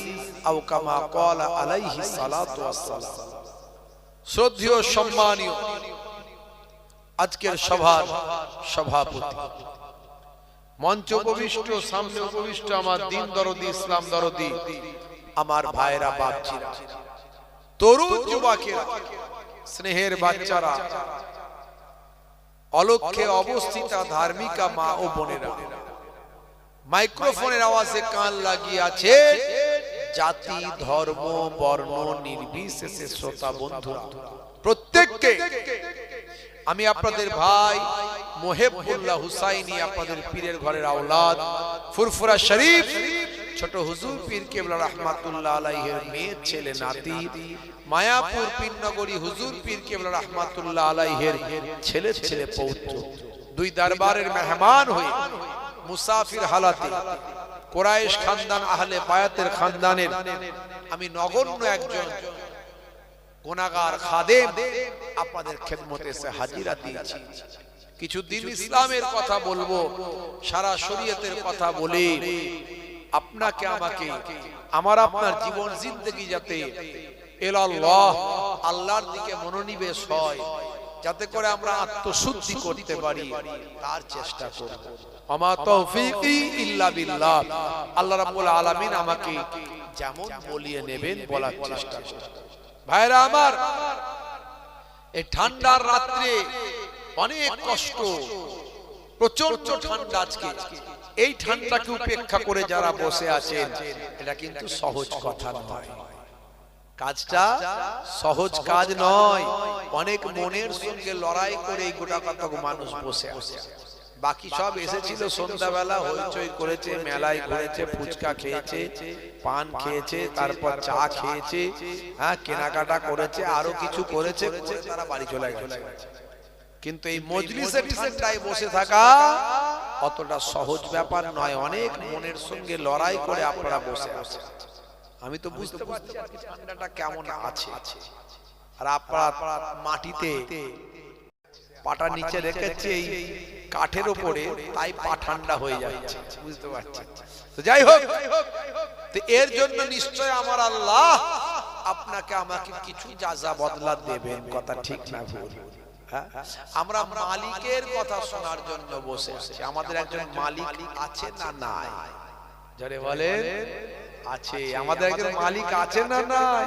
أو كما قال عليه الصلاة والسلام. শ্রদ্ধেয় সম্মানীয় আজকের সভার সভাপতি, মঞ্চ উপবিষ্ট, সামনে উপবিষ্ট আমার দিন দরদি, ইসলাম দরদি আমার ভাইরা, বাপজিরা, তরুণ যুবকেরা, স্নেহের বাচ্চারা, অলক্ষ্যে অবস্থিত ধার্মিকা মা ও বোনেরা, মাইক্রোফোনের আওয়াজে কান লাগিয়ে আছে জাতি, ধর্ম, বর্ণ নির্বিশেষে শ্রোতা বন্ধুরা, প্রত্যেককে আমি আপনাদের ভাই মোহেবুল্লাহ হুসাইনি, আপনাদের পীরের ঘরের আওলাদ, ফুরফুরা শরীফ ছোট হুজুর পীর কেবলা রাহমাতুল্লাহ আলাইহির মেয়ে, ছেলে, নাতি, মায়াপুর পীরনগরী হুজুর পীর কেবলা রাহমাতুল্লাহ আলাইহির ছেলে পৌত্র, দুই দরবারের মেহমান হয়ে মুসাফির হালাতে কুরাইশ খানদান আহলে বায়াতের খানদানের আমি নগণ্য একজন গুনাহগার খাদেম আপনাদের খেদমতে এসে হাজিরা দিয়েছি। কিছুদিন ইসলামের কথা বলবো, সারা শরীয়তের কথা বলে আপনাকে আমাকে আমার আপনার জীবন জিন্দেগি যাতে ইলাল্লাহ আল্লাহর দিকে মনোনিবেশ হয়, যাতে করে আমরা আত্মশুদ্ধি করতে পারি তার চেষ্টা করব। আমা তৌফিকি ইল্লা বিল্লাহ। আল্লাহ রাব্বুল আলামিন আমাকে যেমন বলিয়ে নেবেন বলার চেষ্টা করব। ভাইরা আমার, এই ঠান্ডার রাত্রে অনেক কষ্ট, প্রচন্ড ঠান্ডা আজকে। এই ঠান্ডাকে উপেক্ষা করে যারা বসে আছেন, এটা কিন্তু সহজ কথা নয়, কাজটা সহজ কাজ নয়। অনেক মনের সঙ্গে লড়াই করে এই গোটা কতক মানুষ বসে আছে। বাকি সব এসেছিল সন্ধ্যাবেলা, হইচই করেছে, মেলায় ঘুরেছে, ফুচকা খেয়েছে, পান খেয়েছে, তারপর চা খেয়েছে, হ্যাঁ কেনাকাটা করেছে, আরো কিছু করেছে, তারা বাড়ি চলে গেছে। কিন্তু এই মজলিসের ঠান্ডায় বসে থাকা অতটা সহজ ব্যাপার নয়। অনেক মনের সঙ্গে লড়াই করে আপনারা বসে আছেন। আমি তো বুঝতে পারছি আজকে ঠান্ডাটা কেমন আছে। আর আপনারা মাটিতে পাটা নিচে রেখেছে এই কাঠের উপরে, তাই পা ঠান্ডা হয়ে যাচ্ছে, বুঝতে পারছেন। তো যাই হোক, তো এর জন্য নিশ্চয় আমার আল্লাহ আপনাকে আমাকে কিছু যাজা বদলা দেবেন, কথা ঠিক না ভুল? আমরা মালিকের কথা শোনার জন্য বসে আছি। আমাদের একজন মালিক আছে না নাই? যারে বলেন আছে। আমাদের একজন মালিক আছে না নাই?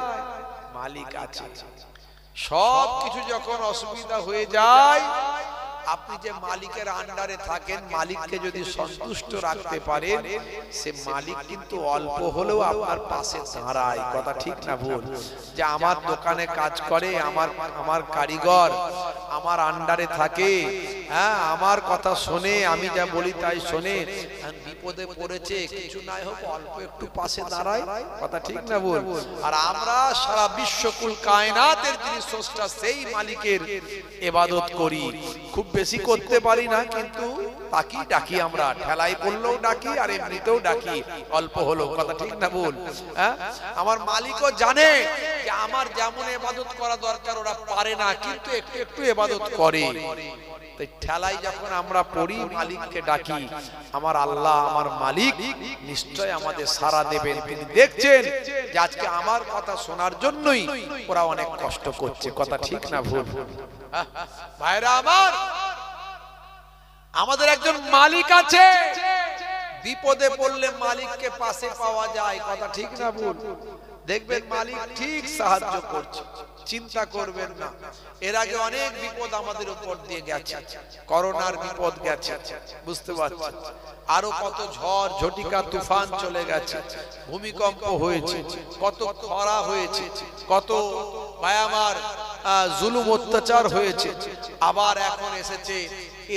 মালিক আছে। সব কিছু যখন অসুবিধা হয়ে যায়, আপনি যে মালিকের আন্ডারে থাকেন, মালিককে যদি সন্তুষ্ট রাখতে পারেন, সে মালিক কিন্তু অল্প হলেও আপনার পাশে দাঁড়ায়, কথা ঠিক না ভুল? যে আমার দোকানে কাজ করে, আমার কারিগর আমার আন্ডারে থাকে, হ্যাঁ আমার কথা শোনে, আমি যা বলি তাই শোনে, বিপদে পড়েছে কিছু নাই হোক অল্প একটু পাশে দাঁড়ায়, কথা ঠিক না ভুল? আর আমরা সারা বিশ্বকুল কায়নাতের যিনি স্রষ্টা সেই মালিকের ইবাদত করি। খুব বেশি করতে পারি না, কিন্তু তাকি ডাকি, আমরা ঠেলাই পড়লেও ডাকি আর এমনিতেও ডাকি, অল্প হলো, কথা ঠিক না ভুল? হ্যাঁ, আমার মালিকও জানে যে আমার যেমন ইবাদত করা দরকার ওরা পারে না, কিন্তু একটু একটু ইবাদত করে। তাই ঠেলাই যখন আমরা পড়ি, মালিককে ডাকি, আমার আল্লাহ আমার মালিক নিশ্চয় আমাদের সাড়া দেবেন। তিনি দেখছেন যে আজকে আমার কথা শোনার জন্যই ওরা অনেক কষ্ট করছে, কথা ঠিক না ভুল? ভাইরা আমার, আমাদের একজন মালিক আছে, বিপদে পড়লে মালিককে পাশে পাওয়া যায়, কথা ঠিক না ভুল? দেখবেন মালিক ঠিক সাহায্য করছে, চিন্তা করবেন না। এর আগে অনেক বিপদ আমাদের উপর দিয়ে গেছে, করোনার বিপদ গেছে, বুঝতে পারছেন, আরো কত ঝড় ঝটিকা তুফান চলে গেছে, ভূমিকম্প হয়েছে, কত খরা হয়েছে, কত ভয়ামার জুলুম অত্যাচার হয়েছে। আবার এখন এসেছে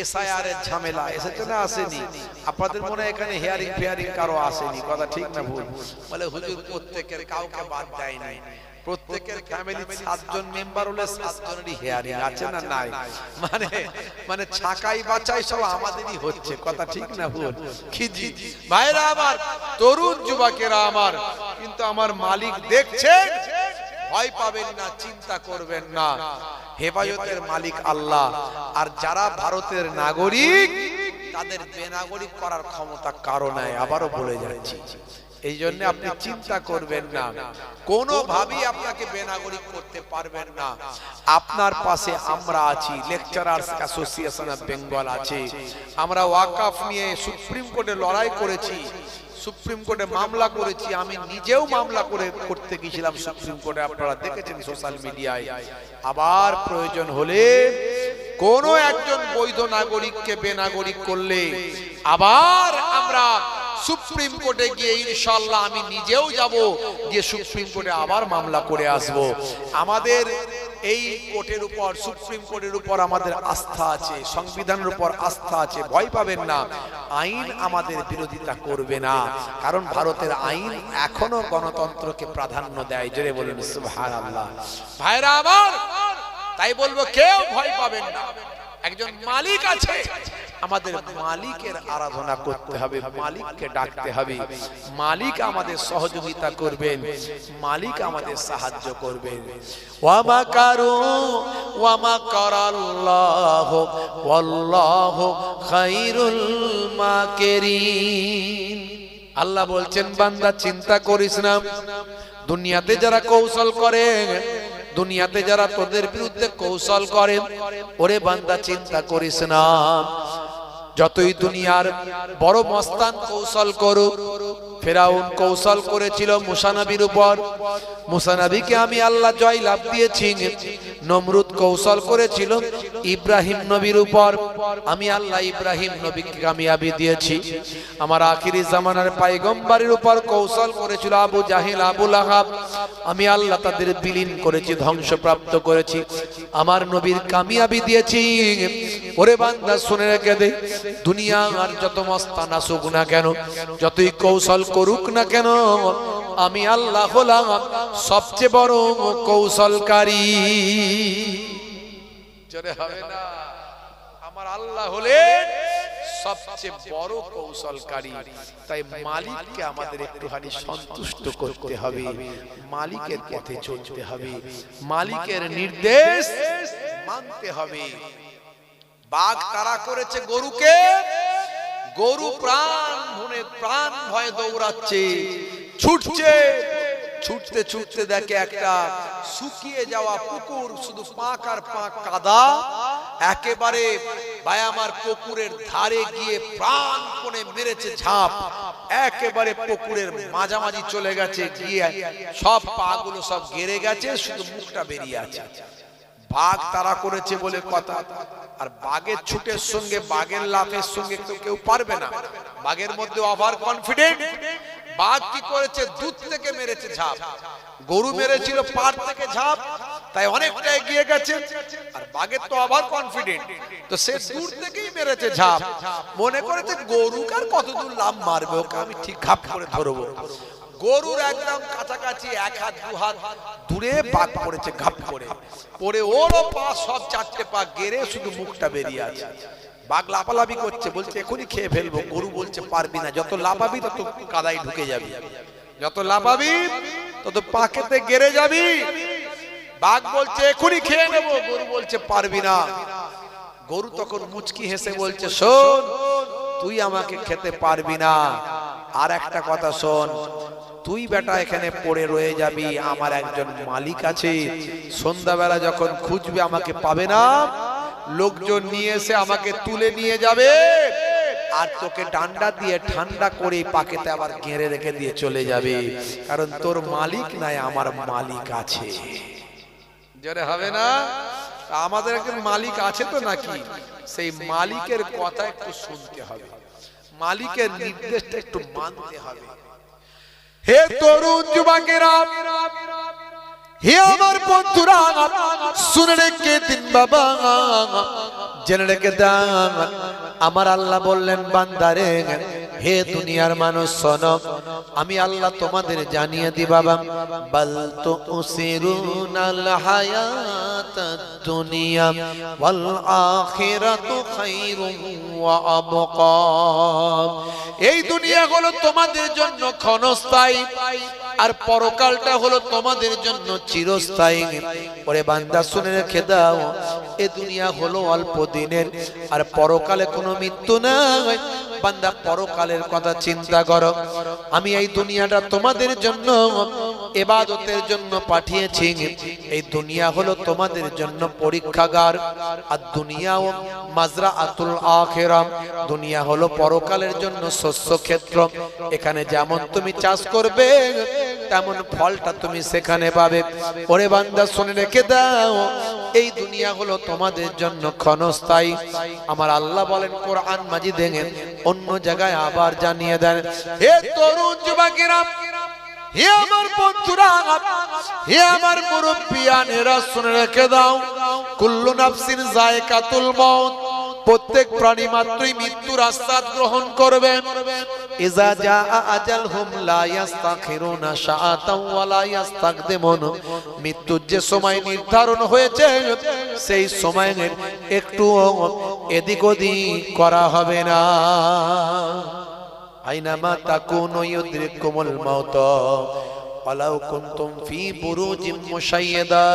এসআইআর এর ঝামেলা, এসেছে না আসেনি? আপনাদের মনে হয় এখানে হিয়ারিং ফিয়ারিং কারো আসেনি, কথা ঠিক না ভুল? বলে হুজুর প্রত্যেকের কাউকে বাদ দেয় নাই, প্রত্যেকের ফ্যামিলি 7 জন মেম্বার হলে 7 জনেরই হিয়ারিং আছে না নাই? মানে ছাকাই বাছাই সব আমাদেরই হচ্ছে, কথা ঠিক না ভুল? খিজি ভাইরা আমার, তরুণ যুবকেরা আমার, কিন্তু আমার মালিক দেখছেন, ভয় পাবেন না, চিন্তা করবেন না, হেফাজতের মালিক আল্লাহ। আর যারা ভারতের নাগরিক, তাদের বেনাগরিক করার ক্ষমতা কারো নাই, আবারও বলে যাচ্ছি। এই জন্য আপনি চিন্তা করবেন না, কোনোভাবেই আপনাকে বেনাগরিক করতে পারবেন না। আপনার পাশে আমরা আছি, লেকচারার্স অ্যাসোসিয়েশন অফ বেঙ্গল আছে। আমরা ওয়াকফ নিয়ে সুপ্রিম কোর্টে লড়াই করেছি, সুপ্রিম কোর্টে মামলা করেছি, আমি নিজেও মামলা করতে গিয়েছিলাম সুপ্রিম কোর্টে, আপনারা দেখেছেন সোশ্যাল মিডিয়ায়। আবার প্রয়োজন হলে কোন একজন বৈধ নাগরিককে বেনাগরিক করলে আবার আমরা সুপ্রিম কোর্টে গিয়ে ইনশাআল্লাহ আমি নিজেও যাব, গিয়ে সুপ্রিম কোর্টে আবার মামলা করে আসব। আমাদের এই কোর্টের উপর, সুপ্রিম কোর্টের উপর আমাদের আস্থা আছে, সংবিধানের উপর আস্থা আছে, ভয় পাবেন না। আইন আমাদের বিরোধিতা করবে না, কারণ ভারতের আইন এখনো গণতন্ত্রকে প্রাধান্য দেয়। জোরে বলুন সুবহানাল্লাহ। ভাইরা আমার, তাই বলবো কেউ ভয় পাবেন না, একজন মালিক আছে, আমাদের মালিকের আরাধনা করতে হবে, মালিককে ডাকতে হবে। মালিক আমাদের সহযোগিতা করবেন, মালিক আমাদের সাহায্য করবেন। ওয়া মাকারু ওয়া মাকারাল্লাহু ওয়াল্লাহু খায়রুল মাকিরিন। আল্লাহ বলছেন বান্দা চিন্তা করিস না, দুনিয়াতে যারা কৌশল করে, দুনিয়াতে যারা তোদের বিরুদ্ধে কৌশল করে, ওরে বান্দা চিন্তা করিস না। যতই দুনিয়ার বড় মস্তান কৌশল করুক, ফেরাউন কৌশল করেছিল মুসা নবীর উপর, মুসা নবীকে আমি আল্লাহ জয় লাভ দিয়েছি। নমরুদ কৌশল করেছিল ইব্রাহিম নবীর উপর, আমি আল্লাহ ইব্রাহিম নবীকে কামিয়াবি দিয়েছি। আমার আখিরি জামানার পয়গম্বরের উপর কৌশল করেছিল আবু জাহেল, আবু লাহাব, আমি আল্লাহ তাদের বিলীন করেছি, ধ্বংসপ্রাপ্ত করেছি, আমার নবীর কামিয়াবি দিয়েছি। ওরে বান্দা শুনে রেখে দে, দুনিয়া আর যত মস্তান আসুক না কেন, যতই কৌশল করুক না কেন, আমি আল্লাহ হলাম সবচেয়ে বড় কৌশলকারী। জোরে হবে না, আমার আল্লাহ হলেন সবচেয়ে বড় কৌশলকারী। তাই মালিককে আমাদের একটুখানি সন্তুষ্ট করতে হবে, মালিকের পথে চলতে হবে, মালিকের নির্দেশ মানতে হবে। বাঘ তাড়া করেছে গরুকে, গরু প্রাণ ভয়ে দৌড়াচ্ছে, ছুটছে, ছুটতে ছুটতে দেখে একটা শুকিয়ে যাওয়া পুকুর, শুধু পাঁক আর পাঁক কাদা, একেবারে ভাই আমার পুকুরের ধারে গিয়ে প্রাণপণে মেরেছে ঝাঁপ, একেবারে পুকুরের মাঝামাঝি চলে গেছে, গিয়ে সব পা গুলো সব গেড়ে গেছে, শুধু মুখটা বেরিয়ে আছে। বাঘ তাড়া করেছে বলে কথা, আর বাঘের ছুটের সঙ্গে বাঘের লাফের সঙ্গে তো কেউ পারবে না, বাঘের মধ্যে ওভার কনফিডেন্ট। বাঘ কি করেছে, দুধ থেকে মেরেছে ঝাঁপ, গরু মেরেছিল পাড় থেকে ঝাঁপ, তাই অনেকটা এগিয়ে গেছে। আর বাঘের তো ওভার কনফিডেন্ট, তো সে দূর থেকেই মেরেছে ঝাঁপ, মনে করেছে গরুকে আর কত দূর লাফ মারবে, ওকে আমি ঠিক ঘাপ করে ধরবো। গরুর একদম কাছাকাছি এক হাত দু হাত দূরে বাঘ পড়েছে, ঘাপ করে পড়ে ওরও পা সব চারটে পা গেড়ে শুধু মুখটা বেরিয়ে আছে। বাঘ লাফালাফি করছে, বলছে এখনই খেয়ে ফেলবো। গরু বলছে পারবি না, যত লাফাবি তত কাদায় ঢুকে যাবি, যত লাফাবি তত পাকেতে গেড়ে যাবি। বাঘ বলছে এখনই খেয়ে নেবো, গরু বলছে পারবি না। গরু তখন মুচকি হেসে বলছে শোন, তুই আমাকে খেতে পারবি না, আর একটা কথা শোন, তুই বেটা এখানে পড়ে রয়ে যাবি, আমার একজন মালিক আছে, সন্ধ্যাবেলা যখন খুঁজবে আমাকে পাবে না, লোকজন নিয়ে এসে আমাকে তুলে নিয়ে যাবে, আর তোকে ডান্ডা দিয়ে ঠান্ডা করে পাকেতে আবার ঘেরে রেখে দিয়ে চলে যাবে, কারণ তোর মালিক নাই, আমার মালিক আছে। জোরে হবে না, আমাদের একজন মালিক আছে তো নাকি, সেই মালিকের কথা একটু শুনতে হবে, মালিকের নির্দেশটা একটু মানতে হবে। হে তরুণ যুবকেরা, হে আমার বন্ধুরা, শুনে রেখে দিন বাবা, জেনে রেখে দেন, আমার আল্লাহ বললেন বান্দারে, হে দুনিয়ার মানুষ শোনো, আমি আল্লাহ তোমাদের জানিয়ে দি বাবা, বাল তুসিরুনাল হায়াতাদ দুনিয়া ওয়াল আখিরাতু খায়রুন ওয়া আবকা। এই দুনিয়া হলো তোমাদের জন্য ক্ষণস্থায়ী, আর পরকালটা হলো তোমাদের জন্য চিরস্থায়ী। ওরে বান্দা শুনে রেখে দাও, এই দুনিয়া হলো অল্প দিনের, আর পরকালে কোনো মৃত্যু নাই। বান্দা পরকালের কথা চিন্তা করো, আমি এই দুনিয়াটা তোমাদের জন্য ইবাদতের জন্য পাঠিয়েছি। এই দুনিয়া হলো তোমাদের জন্য পরীক্ষাগার, আর দুনিয়া ও মাজরাআতুল আখিরাহ, দুনিয়া হলো পরকালের জন্য শস্য ক্ষেত্র। এখানে যেমন তুমি চাষ করবে, তেমন ফলটা তুমি সেখানে পাবে। ওরে বান্দা শুনে রেখে দাও, এই দুনিয়া হলো তোমাদের জন্য ক্ষণস্থায়ী। আমার আল্লাহ বলেন কোরআন মাজিদে, অন্য জায়গায় আবার জানিয়ে দেন, হে তরুণ যুবকেরা, হে আমার বন্ধুরা, হে আমার মুরব্বিয়ানেরা, শুনে রেখে দাও, কুল্লু নাফসিন যায়কাতুল মউত, প্রত্যেক প্রাণী মাত্রই মৃত্যুর আস্বাদ গ্রহণ করবে। ইজা জা আজালহুম লা ইস্তাখিরুনা শাআতাও ওয়া লা ইস্তাকদিমুন, মৃত্যুর যে সময় নির্ধারণ হয়েছে সেই সময়ের একটু এদিক ওদিক করা হবে না। আইনামা তাকুনু ইউদরিকুমুল মাউত ওয়ালাউ কুনতুম ফি বুরুজিম মুশাইয়াদা।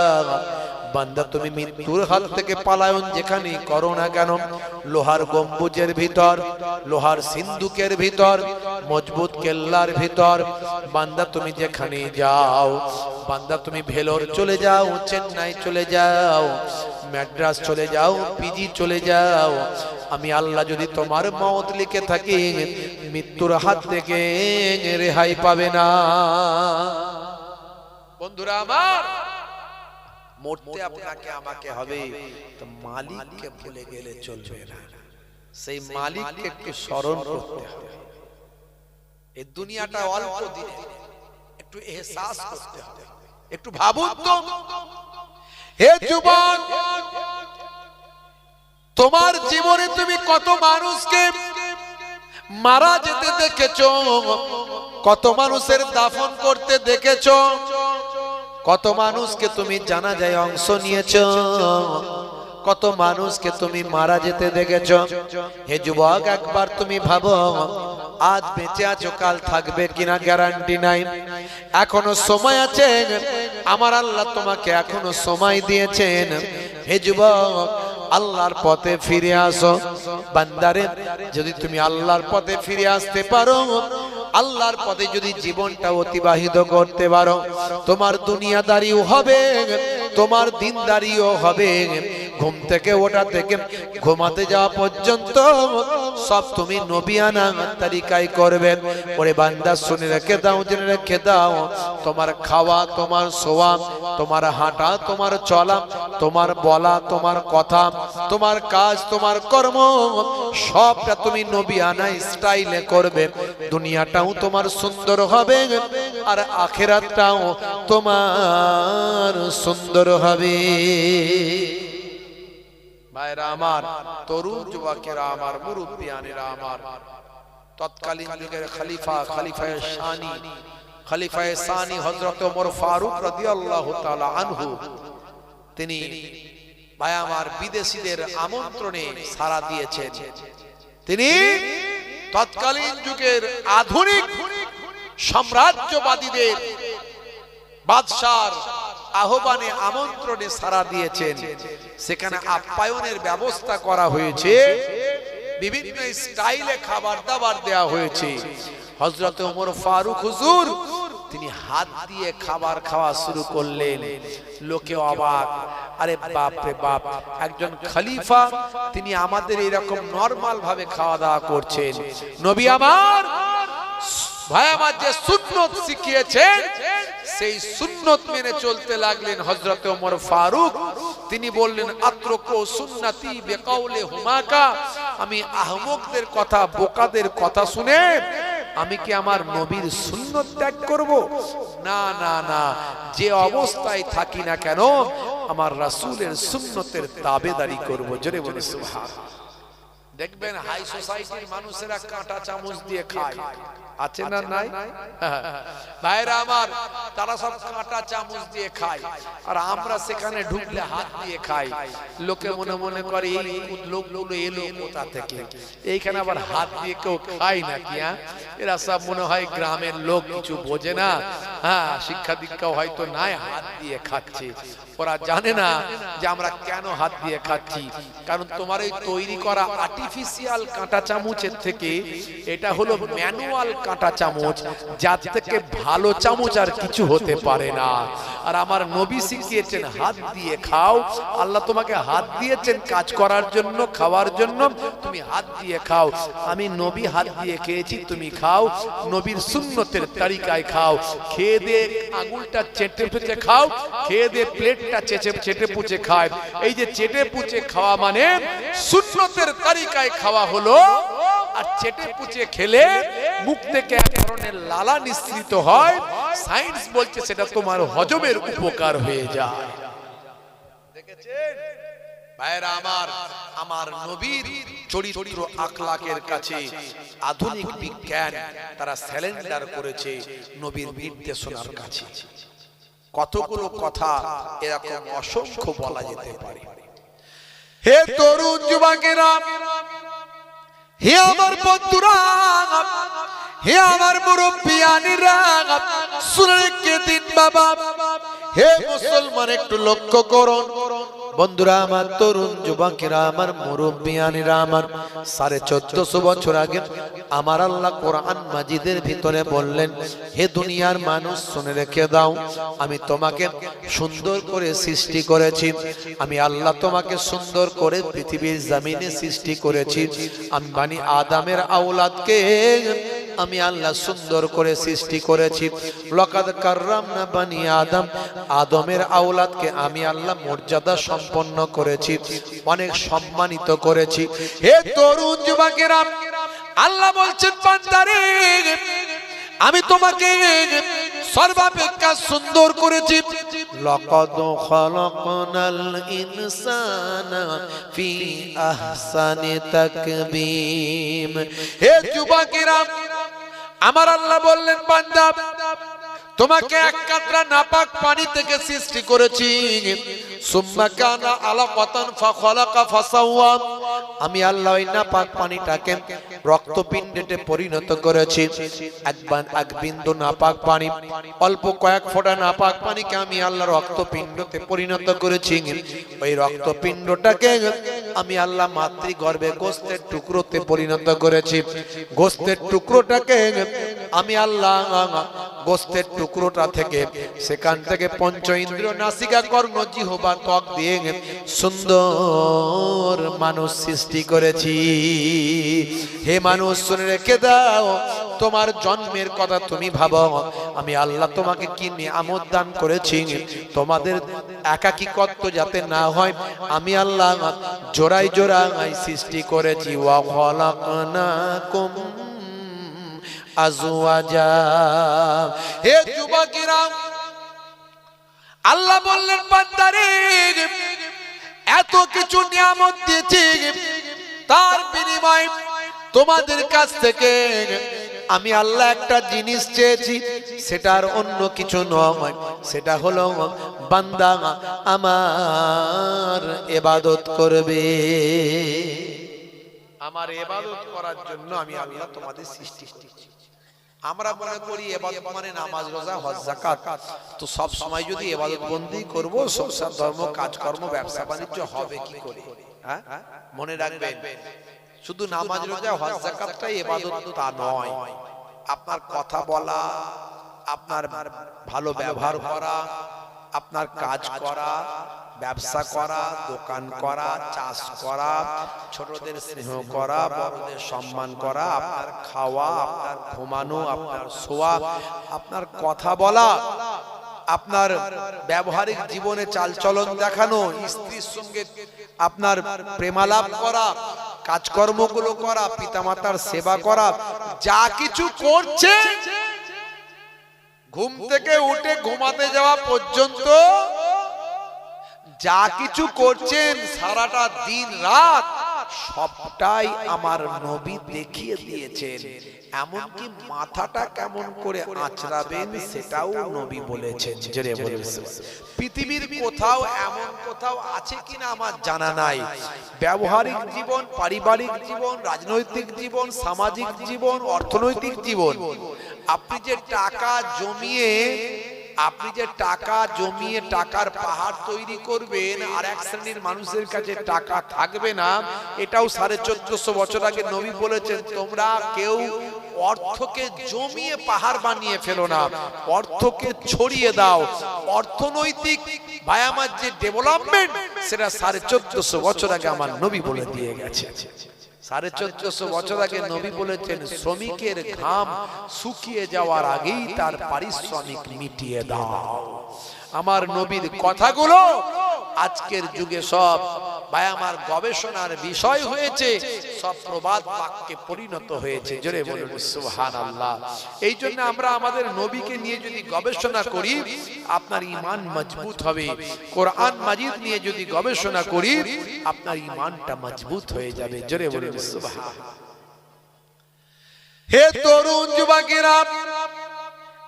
বান্দা তুমি মৃত্যুর হাত থেকে পালায়ন যেখানে করো না কেন, লোহার গম্বুজের ভিতর, লোহার সিন্ধুকের ভিতর, মজবুত কেল্লার ভিতর, বান্দা তুমি যেখানে যাও, বান্দা তুমি ভেলোর চলে যাও, চেন্নাই চলে যাও, ম্যাড্রাস চলে যাও, পিজি চলে যাও, আমি আল্লাহ যদি তোমার মওত লিখে থাকি মৃত্যুর হাত থেকে রেহাই পাবে না। বন্ধুরা আমার, মরতে আপনাকে আমাকে হবে, তো মালিককে ভুলে গেলে চলবে না। সেই মালিককে একটু স্মরণ করতে হবে। এই দুনিয়াটা অল্প দিনে, একটু এহসাস করতে হবে। একটু ভাবুন তো, হে যুবক, তোমার জীবনে তুমি কত মানুষকে মারা যেতে দেখেছো, কত মানুষের দাফন করতে দেখেছো, কত মানুষকে তুমি জানাজায় অংশ নিয়েছো, কত মানুষকে তুমি মারা যেতে দেখেছো। হে যুবক, একবার তুমি ভাবো, আজ বেঁচে আছো, কাল থাকবে কিনা গ্যারান্টি নাই। এখনো সময় আছে, আমার আল্লাহ তোমাকে এখনো সময় দিয়েছেন। হে যুবক, আল্লাহর পথে ফিরে আসো। বান্দারে, যদি তুমি আল্লাহর পথে ফিরে আসতে পারো, আল্লাহর পথে যদি জীবনটা অতিবাহিত করতে পারো, তোমার দুনিয়াদারিও হবে, তোমার দিনদারিও হবে। ঘুম থেকে ওঠা থেকে ঘুমাতে যাওয়া পর্যন্ত সব তুমি নবিয়ানা তরিকায় করবে। ওরে বান্দা, শুনে রেখে দাও, জেনে রেখে দাও, তোমার খাওয়া, তোমার শোয়া, তোমার হাঁটা, তোমার চলা, তোমার বলা, তোমার কথা, তোমার কাজ, তোমার কর্ম, সবটা তুমি নবিয়ানা স্টাইলে করবে। দুনিয়াটাও তোমার সুন্দর হবে, আর আখিরাতটাও তোমার সুন্দর হবে। ভাইরা আমার, তরুণ যুবকেরা আমার, মুরব্বিয়ানেরা আমার, তৎকালীন যুগের খলিফায়ে সানি হযরত ওমর ফারুক রাদিয়াল্লাহু তাআলা আনহু, তিনি ভাই আমার বিদেশীদের আমন্ত্রণে সাড়া দিয়েছেন। তিনি তৎকালীন যুগের আধুনিক সাম্রাজ্যবাদীদের বাদশার আহ্বানে, আমন্ত্রণে সাড়া দিয়েছেন। সেখানে আপ্যায়নের ব্যবস্থা করা হয়েছে, বিভিন্ন স্টাইলে খাবার দাবার দেওয়া হয়েছে। হযরত ওমর ফারুক হুজুর তিনি হাত দিয়ে খাবার খাওয়া শুরু করলেন। লোকে অবাক, আরে বাপ রে বাপ, একজন খলিফা তিনি আমাদের এরকম নরমাল ভাবে খাওয়া দাওয়া করছেন। নবী আমার, ভাই আমার, যে সুন্নত শিখিয়েছেন সেই সুন্নত মেনে চলতে লাগলেন হযরত ওমর ফারুক। তিনি বললেন, আত্রকু সুন্নতি বিকাউলি হুমাকা, আমি আহমকদের কথা, বোকাদের কথা শুনে আমি কি আমার নবীর সুন্নত ত্যাগ করব? না না না, যে অবস্থায় থাকি না কেন আমার রাসূলের সুন্নতের তাবেদারি করব। জোরে বলে সুবহানাল্লাহ। দেখবেন হাই সোসাইটির মানুষেরা কাঁটা চামচ দিয়ে খায়, আছে না নাই? ভাইরা আমার, তারা সব কাঁটা চামচ দিয়ে খায়, আর আমরা সেখানে ঢুকলে হাত দিয়ে খাই। লোকে মনে মনে করে এই লোকগুলো এলো কোথা থেকে, এইখানে আবার হাত দিয়ে কেউ খায় নাকি? এরা সব মনে হয় গ্রামের লোক, কিছু বোঝে না, হ্যাঁ, শিক্ষা দীক্ষাও হয়তো নাই, হাত দিয়ে খাচ্ছে। ওরা জানে না যে আমরা কেন হাত দিয়ে খাচ্ছি। কারণ তোমার এই তৈরি করা আর্টিফিশিয়াল কাঁটা চামচের থেকে এটা হলো ম্যানুয়াল কাঁটা চামচ, যার থেকে ভালো চামচ আর কিছু হতে পারে না। আর আমার নবী শিখিয়েছেন হাত দিয়ে খাও। আল্লাহ তোমাকে হাত দিয়েছেন কাজ করার জন্য, খাওয়ার জন্য, তুমি হাত দিয়ে খাও। আমি নবী হাত দিয়ে খেয়েছি, তুমি খাও নবীর সুন্নতের তরিকায় খাও। খেয়ে দিয়ে আঙুলটা চেটে পুচে খাও, খেয়ে দিয়ে প্লেটটা চেটে পুচে খায়। এই যে চেটে পুচে খাওয়া মানে সুন্নতের তরিকায় খাওয়া হলো। আর চেটে পুচে খেলে মুখ থেকে এক ধরনের লালা নিঃসৃত হয়, সায়েন্স বলছে সেটা তোমার হজমের উপকার হয়ে যায়। দেখেছেন ভাইরা আমার, আমার নবীর চরিত্র আখলাকের কাছে আধুনিক বিজ্ঞান তারা স্যালেন্ডার করেছে নবীর নির্দেশনার কাছে। কতগুলো কথা এরকম অসংখ্য বলা যেতে পারে। হে তরুণ যুবকেরা, হে আমার বন্ধুরা, হে আমার মুরব্বিয়ানিরা, শুনে রেখে দিন বাবা। হে মুসলমান, একটু লক্ষ্য করুন বন্ধুরা, আমার তরুণ যুবকেরা, আমার মুরব্বিয়ানিরা, আমার 1450 বছর আগে আমার আল্লাহ কোরআন মাজিদের ভিতরে বললেন, হে দুনিয়ার মানুষ শুনে রেখে দাও, আমি তোমাকে সুন্দর করে সৃষ্টি করেছি। আমি আল্লাহ তোমাকে সুন্দর করে পৃথিবীর জমিনে সৃষ্টি করেছি। আমি বানি আদমের আওলাদকে আমি আল্লাহ সুন্দর করে সৃষ্টি করেছি। লাকাদ কাররামনা বানি আদম, আদমের আওলাদকে আমি আল্লাহ মর্যাদা সম্পন্ন করেছি, অনেক সম্মানিত করেছি। হে তরুণ যুবকেরা, আল্লাহ বলছেন বান্দারে, আমি তোমাকে সর্বাপেক্ষা সুন্দর করেছি। লাকাদ খালাকনাল ইনসানা ফি আহসানি তাকবীম। হে যুবকেরা, আমার আল্লাহ বললেন বান্দা, তোমাকে এক কাতরা নাপাক পানি থেকে সৃষ্টি করেছি। সুম্মা কানা আলাকাতান ফাখালাকা ফাসাওয়া। আমি আল্লাহ ওই নাপাক পানিটাকে রক্তপিণ্ডে পরিণত করেছি। এক বিন্দু নাপাক পানি, অল্প কয়েক ফোঁটা নাপাক পানিকে আমি আল্লাহ রক্তপিণ্ডতে পরিণত করেছি। ওই রক্তপিণ্ডটাকে আমি আল্লাহ মাতৃগর্ভে গোস্তের টুকরোতে পরিণত করেছি। গোস্তের টুকরোটাকে আমি আল্লাহ গোস্তের টুকরোটা থেকে, সেখান থেকে পঞ্চ ইন্দ্রিয় নাসিকা কর্ণ জিহ্বা ত্বক দিয়ে সুন্দর মানুষ সৃষ্টি করেছি। হে মানুষ, শুনে রেখে দাও, তোমার জন্মের কথা তুমি ভাবো। আমি আল্লাহ তোমাকে কি নিয়ামত দান করেছি, তোমাদের একাকিত্ব যাতে না হয় আমি আল্লাহ জোড়ায় জোড়ায় সৃষ্টি করেছি। ওয়া খালাকনাকুম আজওয়াজা। হে যুবকেরা, আল্লাহ বললেন বান্দারে, এত কিছু নিয়ামত দিয়েছি, তার বিনিময়ে তোমাদের কাছ থেকে আমি আল্লাহ একটা জিনিস চেয়েছি, সেটার অন্য কিছু নয়, সেটা হলো বান্দা আমার ইবাদত করবে। আমার ইবাদত করার জন্য আমি আল্লাহ তোমাদের সৃষ্টি করেছি। আমরা মনে করি ইবাদত মানে নামাজ, রোজা, হজ, যাকাত। তো সব সময় যদি ইবাদত বন্দি করব, সংসার, ধর্ম, কাজকর্ম, ব্যবসা বাণিজ্য হবে কি করে? হ্যাঁ, মনে রাখবেন, শুধু নামাজ, রোজা, হজ, যাকাতটাই ইবাদত তা নয়। আপনার কথা বলা, আপনার ভালো ব্যবহার করা, আপনার কাজ করা, ব্যবসা করা, দোকান করা, চাষ করা, ছোটদের স্নেহ করা, বড়দের সম্মান করা, আপনার খাওয়া, আপনার ঘুমানো, আপনার শোয়া, আপনার কথা বলা, আপনার ব্যবহারিক জীবনে চালচলন দেখানো, স্ত্রীর সঙ্গে আপনার প্রেমালাপ করা, কাজকর্মগুলো করা, পিতামাতার সেবা করা, যা কিছু করছে, ঘুম থেকে উঠে ঘুমাতে যাওয়া পর্যন্ত যা কিছু করছেন সারাটা দিন রাত, সবটাই আমার নবী দেখিয়ে দিয়েছেন। এমনকি মাথাটা কেমন করে আঁচড়াবেন সেটাও নবী বলেছেন। জোরে বলুন। পৃথিবীর কোথাও এমন কোথাও আছে কিনা আমার জানা নাই, ব্যবহারিক জীবন, পারিবারিক জীবন, রাজনৈতিক জীবন, সামাজিক জীবন, অর্থনৈতিক জীবন, আপনি যে টাকা জমিয়ে টাকার পাহাড় তৈরি করবেন, আর এক শ্রেণীর মানুষের কাছে টাকা থাকবে না, এটাও 1450 বছর আগে নবী বলেছেন। তোমরা কেউ অর্থকে জমিয়ে পাহাড় বানিয়ে ফেলো না, অর্থকে ছড়িয়ে দাও। অর্থনৈতিক ভাই আমার যে ডেভেলপমেন্ট, সেটা 1450 বছর আগে আমার নবী বলে দিয়ে গেছে। 1450 বছর আগে নবী বলেছেন, শ্রমিকের ঘাম শুকিয়ে যাওয়ার আগেই তার পারিশ্রমিক মিটিয়ে দাও। আমার নবীর কথাগুলো আজকের যুগে সব ভাই আমার গবেষণার বিষয় হয়েছে, সব প্রবাদ বাক্যে পরিণত হয়েছে। জোরে বলুন সুবহানাল্লাহ। এই জন্য আমরা আমাদের নবীকে নিয়ে যদি গবেষণা করি আপনার ঈমান মজবুত হবে। কোরআন মাজিদ নিয়ে যদি গবেষণা করি আপনার ঈমানটা মজবুত হয়ে যাবে। জোরে বলুন সুবহানাল্লাহ। হে তরুণ যুবকেরা,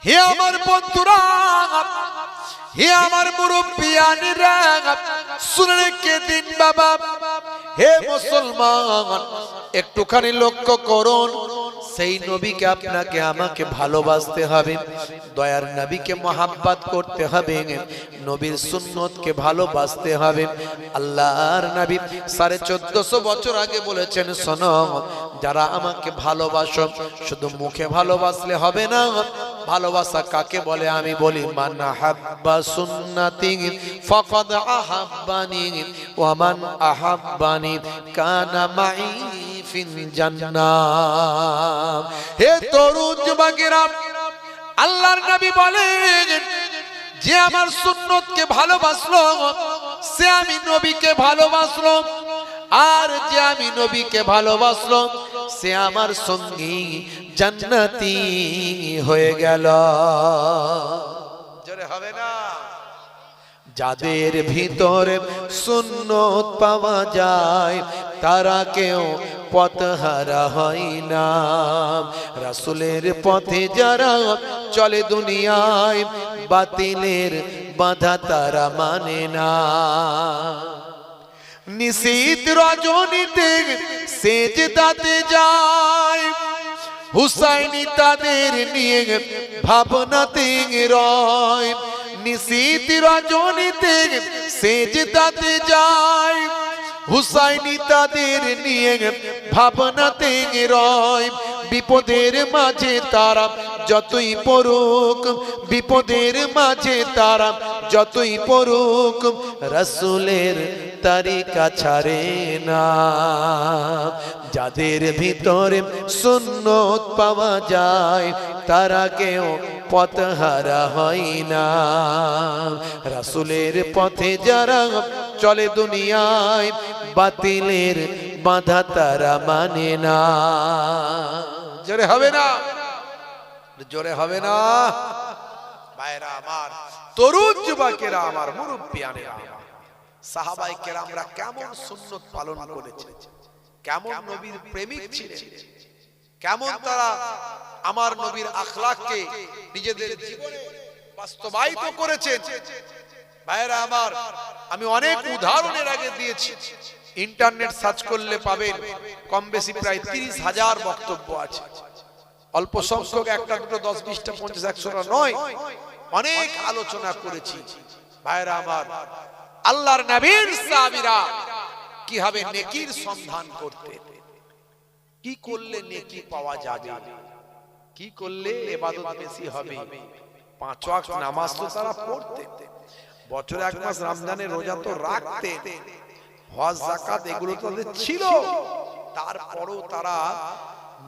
হে আমার বন্ধুরা, হে আমার মুরব্বিয়ানেরা, শুনে রেখে দিন বাবা। হে মুসলমান, একটুখানি লক্ষ্য করুন, সেই নবীকে আপনাকে আমাকে ভালোবাসতে হবে, দয়ার নবীকে মহাব্বত করতে হবে, নবীর সুন্নতকে ভালোবাসতে হবে। আল্লাহর নবী 1450 বছর আগে বলেছেন, শোনো, যারা আমাকে ভালোবাসো শুধু মুখে ভালোবাসলে হবে না। ভালোবাসা কাকে বলে আমি বলি, মান আহাব্বা সুন্নতি ফাকাদ আহাব্বানি ওয়া মান আহাব্বানি কানা মাই ফিল জান্নাহ। হে তরুণ যুবকেরা, আল্লাহর নবী বলেন, যে আমার সুন্নতকে ভালোবাসলো সে আমি নবীকে ভালোবাসলো, আর যে আমি নবীকে ভালোবাসলো সে আমার সঙ্গী জান্নাতি হয়ে গেল। জোরে হবে না? যাদের ভিতরে সুন্নত পাওয়া যায় তারা কেউ পথহারা হয় না। রাসূলের পথে যারা চলে দুনিয়ায় বাতিলের বাধা তারা মানে না। নিশীথ রজনীতে সেজদাতে যায়, হুসাইনি তাদের নিয়ে ভাবনাতে রয়। নিশীথ রজনীতে সেজদাতে যায়, হুসাইনি তাদের নিয়ে ভাবনাতে রয়। বিপদের মাঝে তারা যতই পড়ুক, বিপদের মাঝে তারা যতই পড়ুক, রাসূলের তরিকা ছাড়ে না। যাদের ভিতরে সুন্নত পাওয়া যায় তারা কেউ পথহারা হয় না। রাসূলের পথে যারা চলে দুনিয়ায় বাতিলের বাধা তারা মানে না। জোরে হবে না? জোরে হবে না? ভাইরা আমার, তরুণ যুবকেরা আমার, মুরব্বিয়ানেরা, সাহাবায়ে কেরামরা কেমন সুন্নত পালন করেছে, কেমন নবীর প্রেমিক ছিলেন, কেমন তারা আমার নবীর আখলাককে নিজেদের জীবনে বাস্তবায়িত করেছেন। ভাইরা আমার, আমি অনেক উদাহরণের আগে দিয়েছি, ইন্টারনেট সার্চ করলে পাবেন, কম বেশি প্রায় 30,000 বক্তব্য আছে। অল্প সংখ্যক একটা দুটো 10 20টা 50 100টা নয়, অনেক আলোচনা করেছি। ভাইরা আমার, আল্লাহর নবীর সাহাবীরা কিভাবে নেকির সন্ধান করতে, কি করলে নেকি পাওয়া যাবে, কি করলে ইবাদত বেশি হবে। 5 ওয়াক্ত নামাজ তো তারা পড়তেন, বছরে 1 মাস রমজানের রোজা তো রাখতেন, হজ যাকাত এগুলো তো ছিল, তারপরেও তারা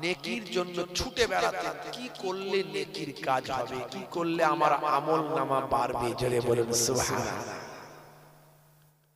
নেকির জন্য ছুটে বেড়াতেন। কি করলে নেকির কাজ হবে, কি করলে আমার আমল নামা বাড়বে। জোরে বলুন সুবহানাল্লাহ।